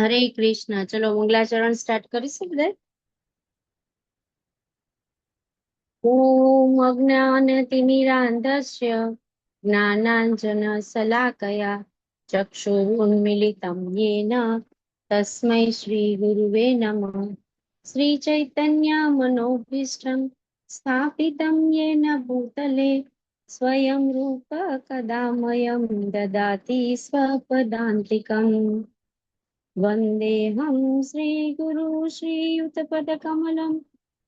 હરે કૃષ્ણ. ચલો મંગલાચરણ સ્ટાર્ટ કરીશું બધા. ઓમ અજ્ઞાનતિમિરાન્ધસ્ય જ્ઞાનાંજન શલાકયા ચક્ષુરુન્મિલિतं येन તસ્मै શ્રી ગુરુવે નમઃ. શ્રી ચૈતન્ય મનોભીષ્ટં સ્થાપિतं येन ભૂતલે સ્વયં રૂપ કદા મह्यं દદાતિ સ્વપદાન્તિકम्. वन्देऽहं श्रीगुरु श्रीयुतपदकमलं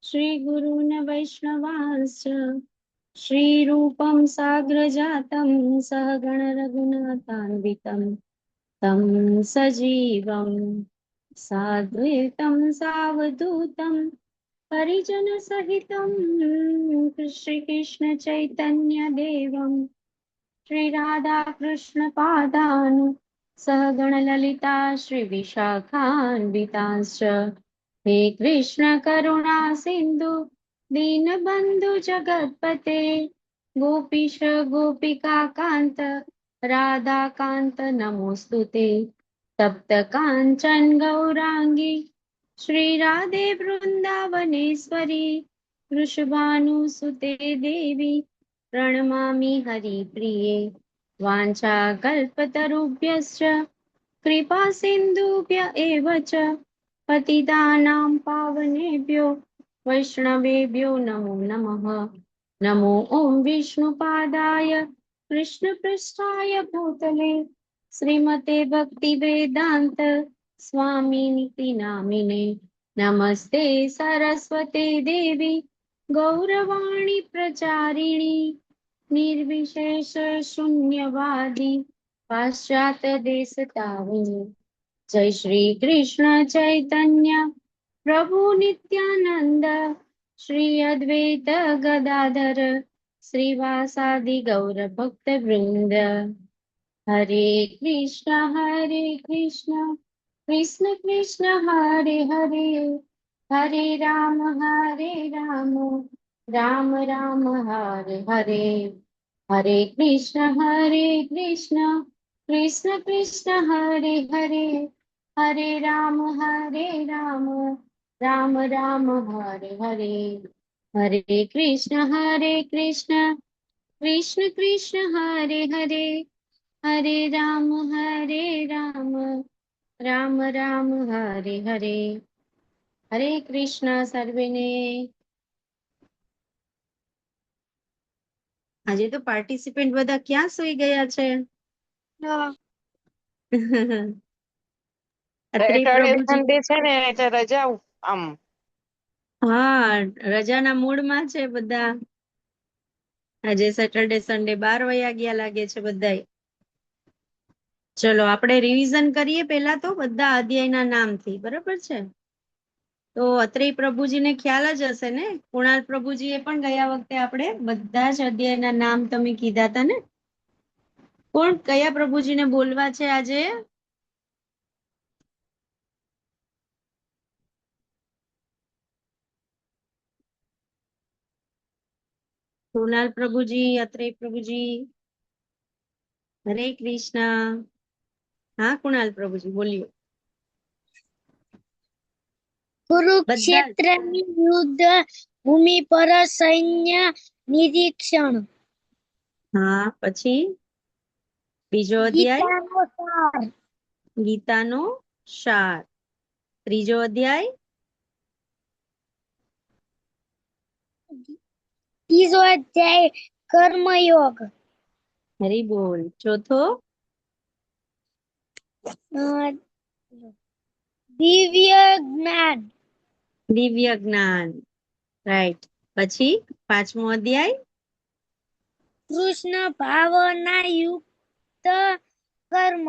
श्रीगुरून् वैष्णवांश्च श्रीरूपं साग्रजातं सहगण रघुनाथान्वितं तं सजीवं साद्वैतं सावधूतं परिजनसहितं श्रीकृष्ण चैतन्य देवं श्रीराधाकृष्णपादान् सहगण ललिता श्री विशाखान्वितांश्च हे कृष्ण करुणा सिन्धु दीनबन्धु जगत्पते गोपीश गोपिका कान्त राधा कान्त नमोस्तुते तप्त काञ्चन गौरांगी श्री राधे वृन्दावनेश्वरी वृषभानुसुते देवी प्रणमामि हरिप्रिये वाञ्छाकल्पतरुभ्यश्च कृपा सिन्धुभ्य एव च पतितानां पावनेभ्यो वैष्णवेभ्यो नमो नमः. नमो ॐ विष्णुपादाय कृष्णपृष्ठाय भूतले श्रीमते भक्तिवेदान्त स्वामिनिति नामिने नमस्ते सरस्वते देवी गौरवाणी प्रचारिणी निर्विशेष शून्यवादी पाश्चात्य देशतारिणी. जय श्री कृष्ण चैतन्य प्रभु नित्यानंद श्री अद्वैत गदाधर श्रीवासादि गौर भक्त वृंद. हरे कृष्ण कृष्ण कृष्ण हरे हरे हरे राम राम राम हरे हरे. हरे कृष्ण कृष्ण कृष्ण हरे हरे हरे राम राम राम हरे हरे. हरे कृष्ण कृष्ण कृष्ण हरे हरे हरे राम राम राम हरे हरे. हरे कृष्ण सर्वेने. આજે તો પાર્ટિસિપેન્ટ બધા ક્યાં સુઈ ગયા છે? અત્રે પ્રભુજી છે ને એટલે રજા આમ હા રજાના મૂડમાં છે બધા. આજે સેટરડે સન્ડે 12 વાગ્યા ગયા લાગે છે બધાય. ચલો આપણે રિવિઝન કરીએ પહેલા તો બધા અધ્યાયના નામથી, બરાબર છે? તો અત્રેય પ્રભુજીને ખ્યાલ જ હશે ને. કુણાલ પ્રભુજીએ પણ ગયા વખતે આપણે બધા જ અધ્યાયના નામ તમે કીધા હતા ને. કોણ કયા પ્રભુજીને બોલવા છે આજે? કુણાલ પ્રભુજી, અત્રેય પ્રભુજી. હરે કૃષ્ણ. હા કુણાલ પ્રભુજી બોલ્યો. કુરુક્ષેત્રની યુદ્ધ ભૂમિ પર સૈન્ય નિરીક્ષણ. હા પછી બીજો અધ્યાય ગીતાનો સાર. ત્રીજો અધ્યાય ત્રીજો અધ્યાય કર્મયોગ. હરી બોલ. ચોથો દિવ્ય જ્ઞાન. દિવ્ય જ્ઞાન. રાઈટ. પછી પાંચમો અધ્યાય કૃષ્ણ ભાવના યુક્ત કર્મ.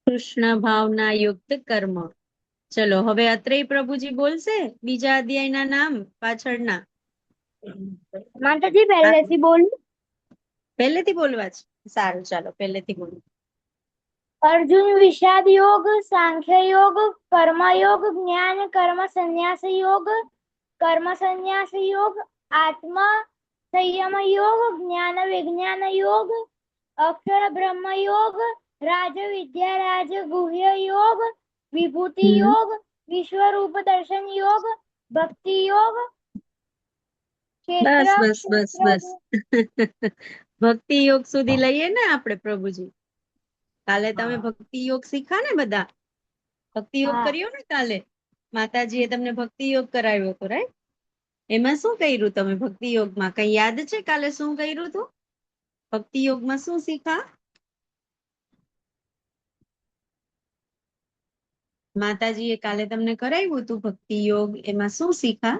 કૃષ્ણ ભાવના યુક્ત કર્મ. ચલો હવે અત્રેય પ્રભુજી બોલશે બીજા અધ્યાયના નામ પાછળના. માતાજી પહેલેથી બોલું? પહેલેથી બોલવા છે? સારું ચાલો પહેલેથી બોલું. અર્જુન વિષાદ યોગ, સાંખ્ય યોગ, કર્મયોગ, જ્ઞાન કર્મ સંન્યાસ યોગ, કર્મ સંન્યાસ યોગ, આત્મા સંયમ યોગ, જ્ઞાન વિજ્ઞાન યોગ, અક્ષર બ્રહ્મ યોગ, રાજ વિદ્યા રાજ ગુહ્ય યોગ, વિભૂતિ હમ. યોગ, વિશ્વરૂપ દર્શન યોગ, ભક્તિ યોગ, ક્ષેત્ર બસ ક્ષેત્ર ભક્તિ યોગ સુધી લઈએ ને આપણે પ્રભુજી. કાલે તમે હા. ભક્તિ યોગ શીખા ને બધા? ભક્તિ યોગ હા. કર્યો ને કાલે? માતાજીએ તમને ભક્તિ યોગ કરાવ્યો હતો, રાઈટ? એમાં શું કર્યું તમે ભક્તિ યોગમાં? કઈ યાદ છે કાલે શું કર્યું હતું? ભક્તિ યોગમાં શું શીખા? માતાજીએ કાલે તમને કરાવ્યું હતું ભક્તિ યોગ, એમાં શું શીખા?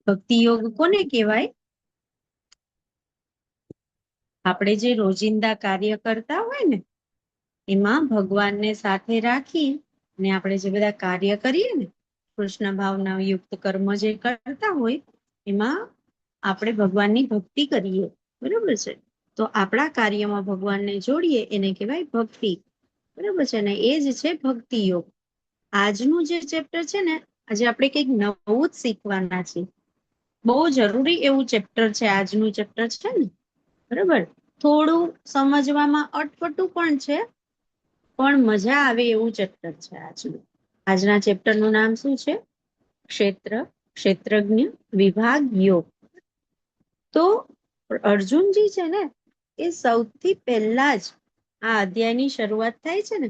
ભક્તિ યોગ કોને કહેવાય? આપણે જે રોજિંદા કાર્ય કરતા હોય ને, એમાં ભગવાનને સાથે રાખી ને આપણે જે બધા કાર્ય કરીએ ને, કૃષ્ણ ભાવના યુક્ત કર્મ જે કરતા હોય, એમાં આપણે ભગવાનની ભક્તિ કરીએ, બરોબર છે? તો આપણા કાર્યમાં ભગવાનને જોડીએ એને કહેવાય ભક્તિ, બરોબર છે ને? એ જ છે ભક્તિ યોગ. આજનું જે ચેપ્ટર છે ને, આજે આપણે કંઈક નવું જ શીખવાના છીએ. બહુ જરૂરી એવું ચેપ્ટર છે આજનું ચેપ્ટર છે ને, બરોબર? થોડું સમજવામાં અટપટું પણ છે, પણ મજા આવે એવું ચેપ્ટર છે આજનું. આજના ચેપ્ટરનું નામ શું છે? ક્ષેત્ર, ક્ષેત્રજ્ઞ, વિભાગ, યોગ. તો અર્જુનજી છે ને, એ સૌથી પહેલા જ આ અધ્યાયની શરૂઆત થાય છે ને,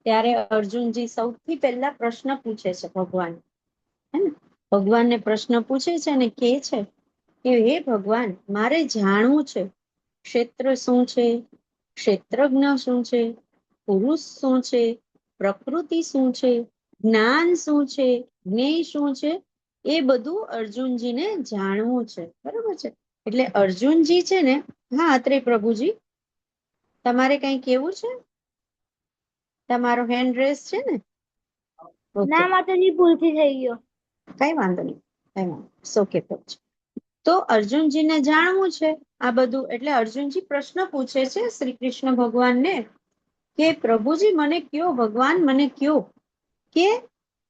ત્યારે અર્જુનજી સૌથી પહેલા પ્રશ્ન પૂછે છે ભગવાન, હે ને? ભગવાનને પ્રશ્ન પૂછે છે અને કહે છે કે હે ભગવાન, મારે જાણવું છે ક્ષેત્ર શું છે, ક્ષેત્રજ્ઞ શું છે, પુરુષ શું છે, પ્રકૃતિ શું છે, જ્ઞાન શું છે, જ્ઞેય શું છે, એ બધું અર્જુનજીને જાણવું છે, બરોબર છે? એટલે અર્જુનજી છે ને, હા અત્રે પ્રભુજી તમારે કઈ કેવું છે? તમારો હેન્ડ રેસ છે ને? ઓકે, ના માતાજી, ભૂલથી થઈ ગયો. કઈ વાંધો નહીં, કઈ વાંધો સોકે છે. તો અર્જુનજીને જાણવું છે આ બધું, એટલે અર્જુનજી પ્રશ્ન પૂછે છે શ્રી કૃષ્ણ ભગવાનને કે પ્રભુજી મને કયો, ભગવાન મને કયો કે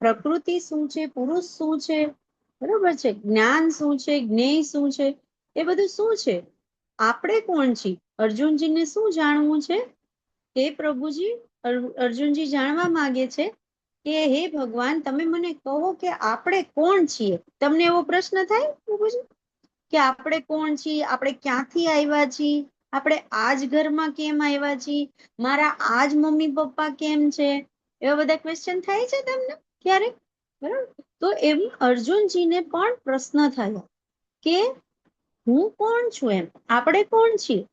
પ્રકૃતિ શું છે, પુરુષ શું છે, બરોબર છે, જ્ઞાન શું છે, જ્ઞેય શું છે, એ બધું શું છે, આપણે કોણ છીએ? અર્જુનજીને શું જાણવું છે? હે પ્રભુજી, અર્જુનજી જાણવા માંગે છે કે હે ભગવાન, તમે મને કહો કે આપણે કોણ છીએ? તમને એવો પ્રશ્ન થાય પ્રભુજી કે આપણે કોણ છીએ, આપણે ક્યાંથી આવ્યા છીએ, આપણે આજ ઘરમાં કેમ આવ્યા છીએ, મારા આજ મમ્મી પપ્પા કેમ છે, એવા બધા ક્વેશ્ચન થાય છે તમને ક્યારેક? બરાબર? તો એમ અર્જુનજીને પણ પ્રશ્ન થયો કે હું કોણ છું, એમ આપણે કોણ છીએ,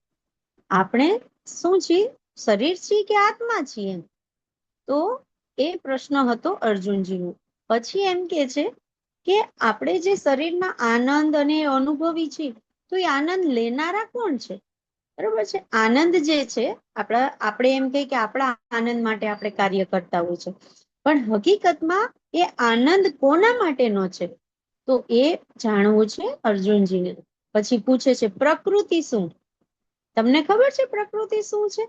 આપણે શું છીએ, શરીર છીએ કે આત્મા છીએ? એમ તો એ પ્રશ્ન હતો અર્જુનજીનો. પછી એમ કે છે કે આપણે જે શરીરના આનંદ અને અનુભવી છીએ, તો એ આનંદ લેનારા કોણ છે? બરોબર છે? આનંદ જે છે આપણે એમ કહીએ કે આપણા આનંદ માટે આપણે કાર્ય કરતા હોય છે, પણ હકીકતમાં એ આનંદ કોના માટેનો છે? તો એ જાણવું છે અર્જુનજીને. પછી પૂછે છે પ્રકૃતિ શું? તમને ખબર છે પ્રકૃતિ શું છે?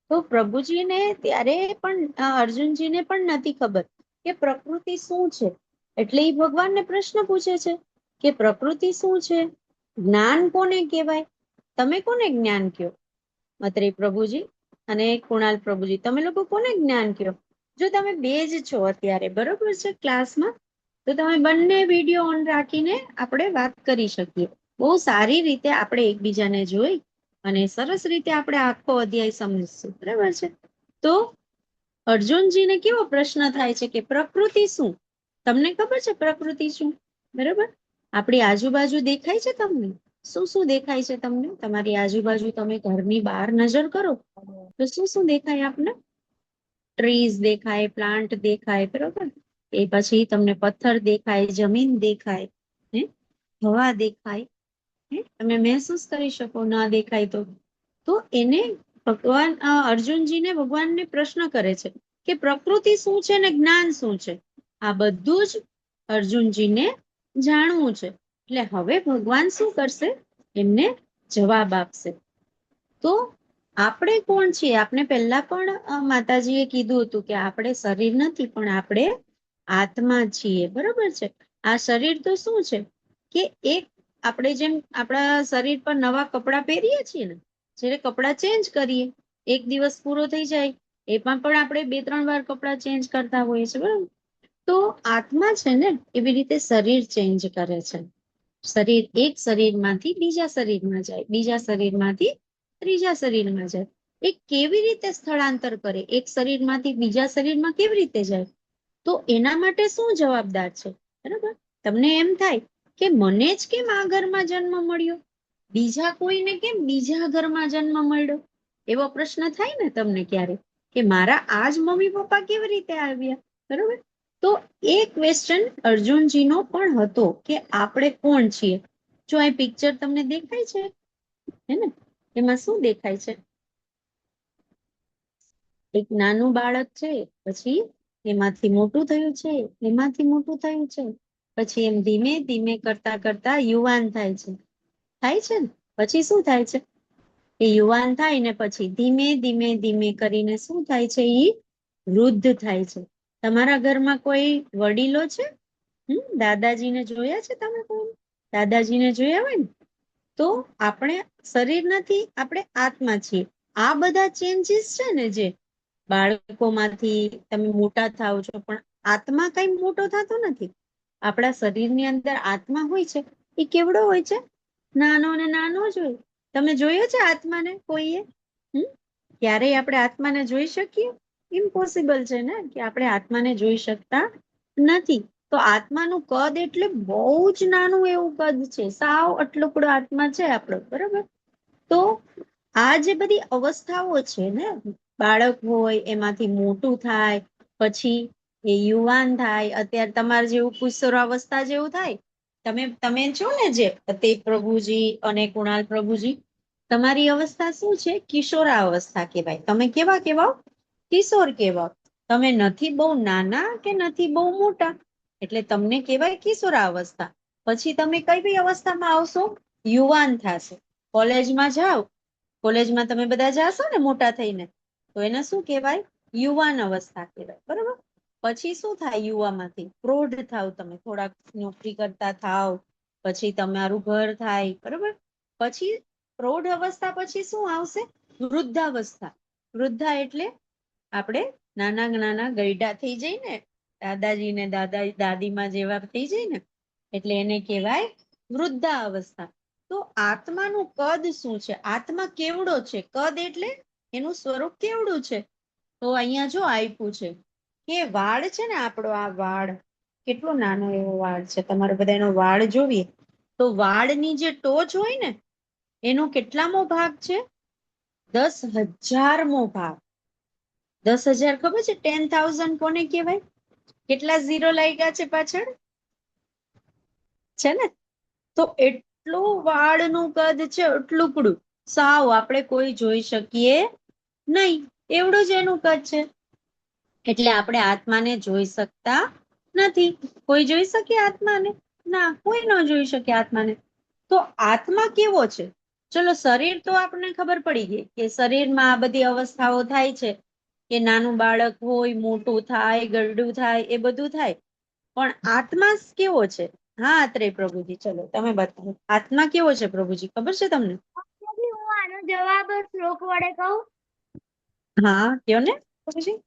તો પ્રભુજીને ત્યારે પણ અર્જુનજીને પણ નથી ખબર કે પ્રકૃતિ શું છે. એટલે એ ભગવાનને પ્રશ્ન પૂછે છે કે પ્રકૃતિ શું છે, જ્ઞાન કોને કહેવાય, તમે કોને જ્ઞાન કહો? અત્રે પ્રભુજી અને કુણાલ પ્રભુજી, તમે લોકો કોને જ્ઞાન કહો? જો તમે બે જ છો અત્યારે, બરોબર છે, ક્લાસમાં, તો તમે બંને વિડીયો ઓન રાખીને આપણે વાત કરી શકીએ. બહુ સારી રીતે આપણે એકબીજાને જોઈ અને સરસ રીતે આપણે આખો અધ્યાય સમજીશું, બરાબર છે? તો અર્જુનજીને કેવો પ્રશ્ન થાય છે કે પ્રકૃતિ શું? તમને ખબર છે પ્રકૃતિ શું? બરાબર? આપણી આજુબાજુ દેખાય છે તમને? શું શું દેખાય છે તમને? તમારી આજુબાજુ તમે ઘરની બહાર નજર કરો તો શું શું દેખાય આપને? ટ્રીઝ દેખાય, પ્લાન્ટ દેખાય, બરોબર? એ પછી તમને પથ્થર દેખાય, જમીન દેખાય, હવા દેખાય, તમે મહેસૂસ કરી શકો, ના દેખાય તો એને ભગવાન અર્જુનજીને ભગવાનને પ્રશ્ન કરે છે કે પ્રકૃતિ શું છે ને જ્ઞાન શું છે? આ બધું જ અર્જુનજીને જાણવું છે. એટલે હવે ભગવાન શું કરશે? એમને જવાબ આપશે. તો આપણે કોણ છીએ? આપણે પહેલા પણ માતાજીએ કીધું હતું કે આપણે શરીર નથી, પણ આપણે આત્મા છીએ, બરોબર છે? આ શરીર તો શું છે કે એક આપણે જેમ આપણા શરીર પર નવા કપડા પહેરીએ છીએ ને, જ્યારે કપડા ચેન્જ કરીએ, એક દિવસ પૂરો થઈ જાય એમાં પણ આપણે 2-3 વાર કપડાં ચેન્જ કરતા હોઈએ છીએ, બરાબર? તો આત્મા છે ને એવી રીતે શરીર ચેન્જ કરે છે. શરીર એક શરીરમાંથી બીજા શરીરમાં જાય, બીજા શરીરમાંથી ત્રીજા શરીરમાં જાય. એ કેવી રીતે સ્થળાંતર કરે? એક શરીરમાંથી બીજા શરીરમાં કેવી રીતે જાય? તો એના માટે શું જવાબદાર છે? બરાબર? તમને એમ થાય કે મને જ કેમ આ ઘરમાં જન્મ મળ્યો, બીજા કોઈને કેમ બીજા ઘરમાં જન્મ મળ્યો? એવો પ્રશ્ન થાય ને તમને ક્યારે, કે મારા આ જ મમ્મી પપ્પા કેવી રીતે આવ્યા? બરાબર? તો એ ક્વેશ્ચન અર્જુનજીનો પણ હતો કે આપણે કોણ છીએ. જો આ પિક્ચર તમને દેખાય છે, હે ને? એમાં શું દેખાય છે? એક નાનું બાળક છે, પછી એમાંથી મોટું થયું છે, એમાંથી મોટું થયું છે, પછી એમ ધીમે ધીમે કરતા કરતા યુવાન થાય છે. થાય છે ને? પછી શું થાય છે? એ યુવાન થાય ને પછી ધીમે ધીમે ધીમે કરીને શું થાય છે? એ વૃદ્ધ થાય છે. તમારા ઘરમાં કોઈ વડીલો છે? દાદાજીને જોયા છે તમે? કોઈ દાદાજીને જોયા હોય ને? તો આપણે શરીર નથી, આપણે આત્મા છીએ. આ બધા ચેન્જીસ છે ને, જે બાળકોમાંથી તમે મોટા થાવ છો, પણ આત્મા કઈ મોટો થતો નથી. આપણા શરીરની અંદર આત્મા હોય છે, એ કેવડો હોય છે? નાનો ને નાનો જ હોય. તમે જોયો છે આત્માને કોઈએ? ક્યારેય આપણે આત્માને જોઈ શકીએ? ઇમ્પોસિબલ છે ને, કે આપણે આત્માને જોઈ શકતા નથી. તો આત્માનું કદ એટલે બહુ જ નાનું એવું કદ છે. સાવ અટલુકડો આત્મા છે આપણો, બરાબર? તો આ જે બધી અવસ્થાઓ છે ને, બાળક હોય એમાંથી મોટું થાય, પછી એ યુવાન થાય, અત્યારે તમારે જેવું કિશોરાવસ્થા જેવું થાય. તમે છો ને, જે તે પ્રભુજી અને કુણાલ પ્રભુજી, તમારી અવસ્થા શું છે? કિશોરાવસ્થા કહેવાય. તમે કેવા કહેવાઓ? કિશોર કહેવાઓ. તમે નથી બહુ નાના કે નથી બહુ મોટા, એટલે તમને કહેવાય કિશોરાવસ્થા. પછી તમે કઈ બી અવસ્થામાં આવશો? યુવાન થશો. કોલેજમાં જાઓ, કોલેજમાં તમે બધા જાશો ને મોટા થઈને, તો એને શું કહેવાય? યુવાન અવસ્થા કહેવાય, બરાબર? પછી શું થાય? યુવામાંથી પ્રૌઢ થાવ, તમે થોડાક નોકરી કરતા થાવ, પછી તમારું ઘર થાય, બરાબર? પછી પ્રૌઢ અવસ્થા પછી શું આવશે? વૃદ્ધાવસ્થા. વૃદ્ધા એટલે આપણે નાના નાના ગયડા થઈ જાય ને, દાદાજી ને દાદીમાં જેવા થઈ જાય ને, એટલે એને કહેવાય વૃદ્ધા અવસ્થા. તો આત્માનું કદ શું છે? આત્મા કેવડો છે? કદ એટલે એનું સ્વરૂપ કેવડું છે? તો અહીંયા જો આપ્યું છે કે વાળ છે ને, આપણો આ વાળ કેટલો નાનો એવો વાળ છે. તમારે બધા એનો વાળ જોઈએ તો વાળની જે ટોચ હોય ને, એનો કેટલામો ભાગ છે? 10,000મો ભાગ. 10,000 ખબર છે? 10,000 કોને કહેવાય? કેટલા ઝીરો લાગ્યા છે પાછળ? છે ને? તો એટલું વાળનું કદ છે, એટલુંકડું, સાવ આપણે કોઈ જોઈ શકીએ નહીં, એવડું જ એનું કદ છે. એટલે આપણે આત્માને જોઈ શકતા નથી. કોઈ જોઈ શકે આત્માને? ના, કોઈ ન જોઈ શકે આત્માને. તો આત્મા કેવો છે? ચલો, શરીર તો આપણને ખબર પડી ગઈ કે શરીરમાં આ બધી અવસ્થાઓ થાય છે, કે નાનું બાળક હોય, મોટું થાય, ગરડું થાય, એ બધું થાય. પણ આત્મા કેવો છે? હા, અત્રે પ્રભુજી, ચલો તમે બતાવો. આત્મા કેવો છે પ્રભુજી, ખબર છે તમને? હું આનો જવાબ શ્લોક વડે કહું. હા, કયો ને પ્રભુજી.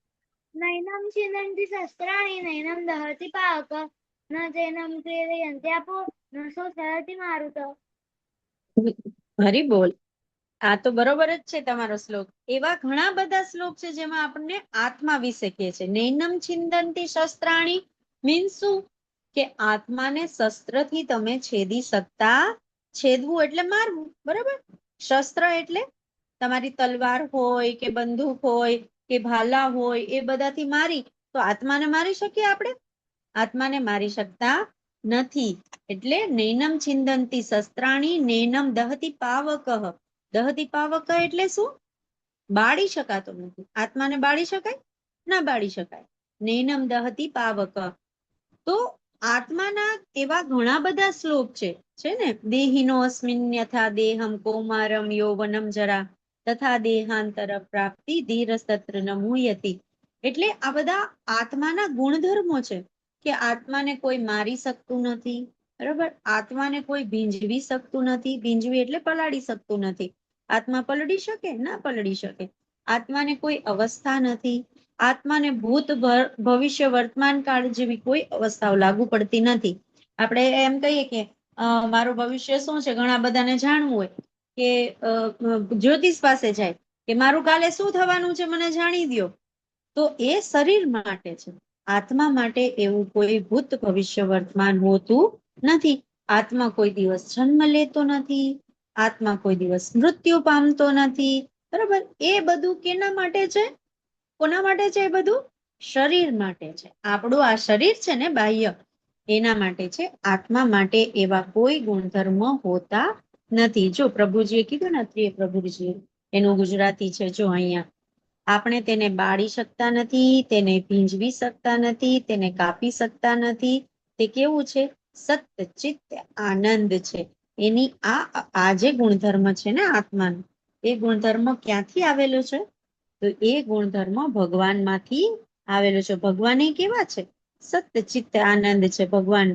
નૈનમ છિંદન્તિ શસ્ત્રાણિ નૈનમ દહતિ પાવક ન ચૈનમ ક્લેદયન્તિ આપો ન શોષયતિ મારુત. હરી બોલ. આ તો બરોબર જ છે તમારો શ્લોક. એવા ઘણા બધા શ્લોક છે જેમાં આપણને આત્મા વિશે કહે છે. નૈનમ છિંદન્તિ શસ્ત્રાણિ મીન્સ શું? કે આત્માને શસ્ત્રથી તમે છેદી શકતા. છેદવું એટલે મારવું, બરાબર? શસ્ત્ર એટલે તમારી તલવાર હોય કે બંદૂક હોય કે ભાલા હોય, એ બધાથી મારી તો આત્માને મારી શકીએ આપણે? આત્માને મારી શકતા નથી. એટલે નૈનમ છિંદન્તિ શસ્ત્રાણિ નૈનમ દહતિ પાવકઃ. દહતિ પાવક એટલે શું? બાળી શકાતો નથી. આત્માને બાળી શકાય? ના બાળી શકાય. નૈનમ દહતિ પાવક. તો આત્માના એવા ઘણા બધા શ્લોક છે ને, દેહિનો અસ્મિન યથા દેહમ કૌમારમ યૌવનમ જરા તથા દેહાંતર પ્રાપ્તિ ધીરસ્તત્ર ન મુહ્યતિ. એટલે આ બધા આત્માના ગુણધર્મો છે, કે આત્માને કોઈ મારી શકતું નથી, બરાબર? આત્માને કોઈ ભીંજવી શકતું નથી. ભીંજવી એટલે પલાળી શકતું નથી. આત્મા પલળી શકે? ના પલળી શકે. આત્માને કોઈ અવસ્થા નથી. આત્માને ભૂત ભવિષ્ય વર્તમાન કાળ જેવી કોઈ અવસ્થાઓ લાગુ પડતી નથી. આપણે એમ કહીએ કે મારું ભવિષ્ય શું છે, ઘણા બધાને જાણવું હોય કે જ્યોતિષ પાસે જાય કે મારું કાલે શું થવાનું છે મને જાણી દ્યો, તો એ શરીર માટે છે. આત્મા માટે એવું કોઈ ભૂત ભવિષ્ય વર્તમાન હોતું નથી. આત્મા કોઈ દિવસ જન્મ લેતો નથી. આત્મા કોઈ દિવસ મૃત્યુ પામતો નથી. બરાબર? એ બધું કેના માટે છે? કોના માટે છે? એ બધું શરીર માટે છે. આપણું આ શરીર છે ને બાહ્ય, એના માટે છે. આત્મા માટે એવા કોઈ ગુણધર્મ હોતા નથી. જો પ્રભુજીએ કીધું ને, પ્રિય પ્રભુજી, એનું ગુજરાતી છે જો અહીંયા. આપણે તેને બાળી શકતા નથી, તેને ભીંજવી શકતા નથી, તેને કાપી શકતા નથી. તે કેવું છે? સતચિત્ત આનંદ છે. એની આ જે ગુણધર્મ છે ને આત્માનો, એ ગુણધર્મ ક્યાંથી આવેલો છે? તો એ ગુણધર્મ ભગવાનમાંથી આવેલો છે. ભગવાન એ કેવા છે? સતચિત્ત આનંદ છે ભગવાન.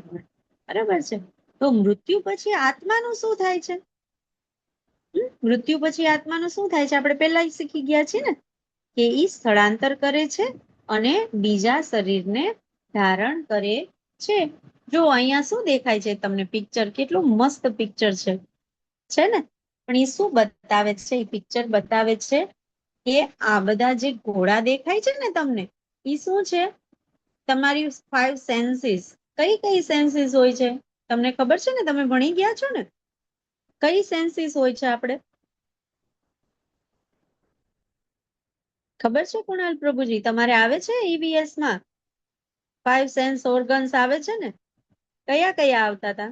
બરાબર છે? તો મૃત્યુ પછી આત્માનું શું થાય છે? મૃત્યુ પછી આત્માનું શું થાય છે? આપણે પહેલા શીખી ગયા છીએ ને કે ઈ સ્થળાંતર કરે છે અને બીજા શરીરને ધારણ કરે છે. જો અહીંયા શું દેખાય છે તમને? પિક્ચર કેટલું મસ્ત પિક્ચર છે ને? પણ એ શું બતાવે છે? એ પિક્ચર બતાવે છે કે આ બધા જે ઘોડા દેખાય છે ને તમને, એ શું છે? તમારી 5 સેન્સીસ. કઈ કઈ સેન્સીસ હોય છે તમને ખબર છે ને? તમે ભણી ગયા છો ને? કઈ સેન્સીસ હોય છે? આપણે ખબર છે કુણાલ પ્રભુજી? તમારે આવે છે EVS માં 5 સેન્સ ઓર્ગન્સ આવે છે ને? કયા કયા આવતા હતા?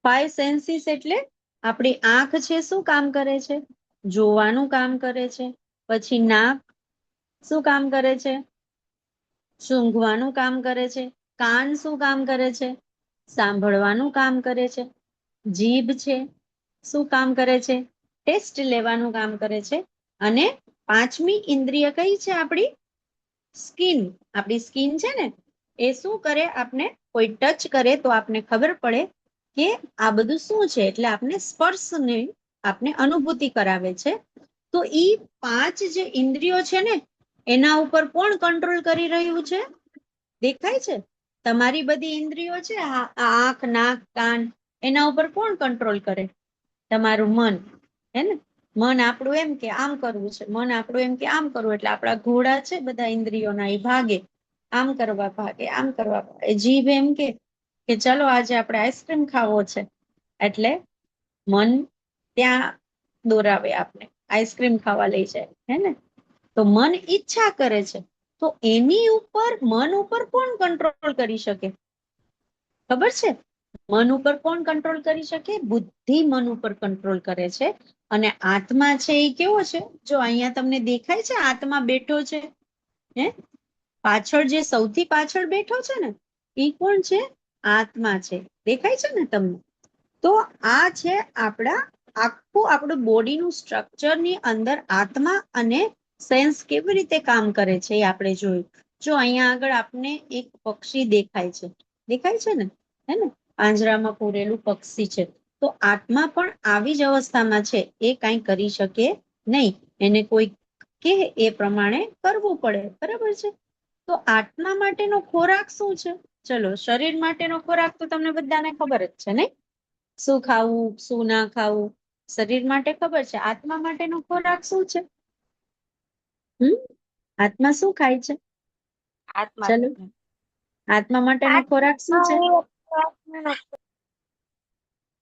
5 સેન્સીસ એટલે આપણી આંખ છે, શું કામ કરે છે? જોવાનું કામ કરે છે. પછી નાક શું કામ કરે છે? સૂંઘવાનું કામ કરે છે. કાન શું કામ કરે છે? સાંભળવાનું કામ કરે છે. જીભ છે, શું કામ કરે છે? ટેસ્ટ લેવાનું કામ કરે છે. અને 5મી ઇન્દ્રિય કઈ છે આપણી? સ્કિન. આપણી સ્કિન છે ને, એ શું કરે? આપણે કોઈ ટચ કરે તો આપણે ખબર પડે કે આ બધું શું છે. એટલે આપણે સ્પર્શની આપણે અનુભૂતિ કરાવે છે. તો ઈ 5 જે ઇન્દ્રિયો છે ને, એના ઉપર કોણ કંટ્રોલ કરી રહ્યું છે? દેખાય છે? તમારી બધી ઇન્દ્રિયો છે, આંખ, નાક, કાન, એના ઉપર કોણ કંટ્રોલ કરે? તમારું મન. હે ને? મન આપણું એમ કે આમ કરવું છે, મન આપણું એમ કે આમ કરવું. એટલે આપણા ઘોડા છે બધા ઇન્દ્રિયોના, એ ભાગે, આમ કરવા ભાગે, આમ કરવા ભાગે. જીભ એમ કે ચાલો આજે આપણે આઈસ્ક્રીમ ખાવો છે, એટલે મન ત્યાં દોરાવે, આપણે આઈસ્ક્રીમ ખાવા લઈ જાય. હે ને? તો મન ઈચ્છા કરે છે. તો એની ઉપર, મન ઉપર કોણ કંટ્રોલ કરી શકે? ખબર છે? મન ઉપર કોણ કંટ્રોલ કરી શકે? બુદ્ધિ મન ઉપર કંટ્રોલ કરે છે. અને આત્મા છે એ કેવો છે? જો અહીંયા તમને દેખાય છે આત્મા બેઠો છે. હે? પાછળ જે સૌથી પાછળ બેઠો છે ને, એ કોણ છે? આત્મા છે. દેખાય છે ને તમને? તો આ છે આપણા આખું આપણું બોડીનું સ્ટ્રક્ચરની અંદર આત્મા અને સેન્સ કેવી રીતે કામ કરે છે એ આપણે જોયું. જો અહીંયા આગળ આપને એક પક્ષી દેખાય છે. દેખાય છે ને? હે ને? પાંજરામાં પૂરેલું પક્ષી છે. તો આત્મા પણ આવી જ અવસ્થામાં છે. એ કાંઈ કરી શકે નહીં. એને કોઈ કે એ પ્રમાણે કરવું પડે. બરાબર છે? તો આત્મા માટેનો ખોરાક શું છે? ચલો, શરીર માટેનો ખોરાક તો તમને બધાને ખબર જ છે નહીં? શું ખાવું, શું ના ખાવું, શરીર માટે ખબર છે. આત્મા માટેનો ખોરાક શું છે? આત્મા શું ખાય છે? આત્મા. ચલો, આત્મા માટેનો ખોરાક શું છે?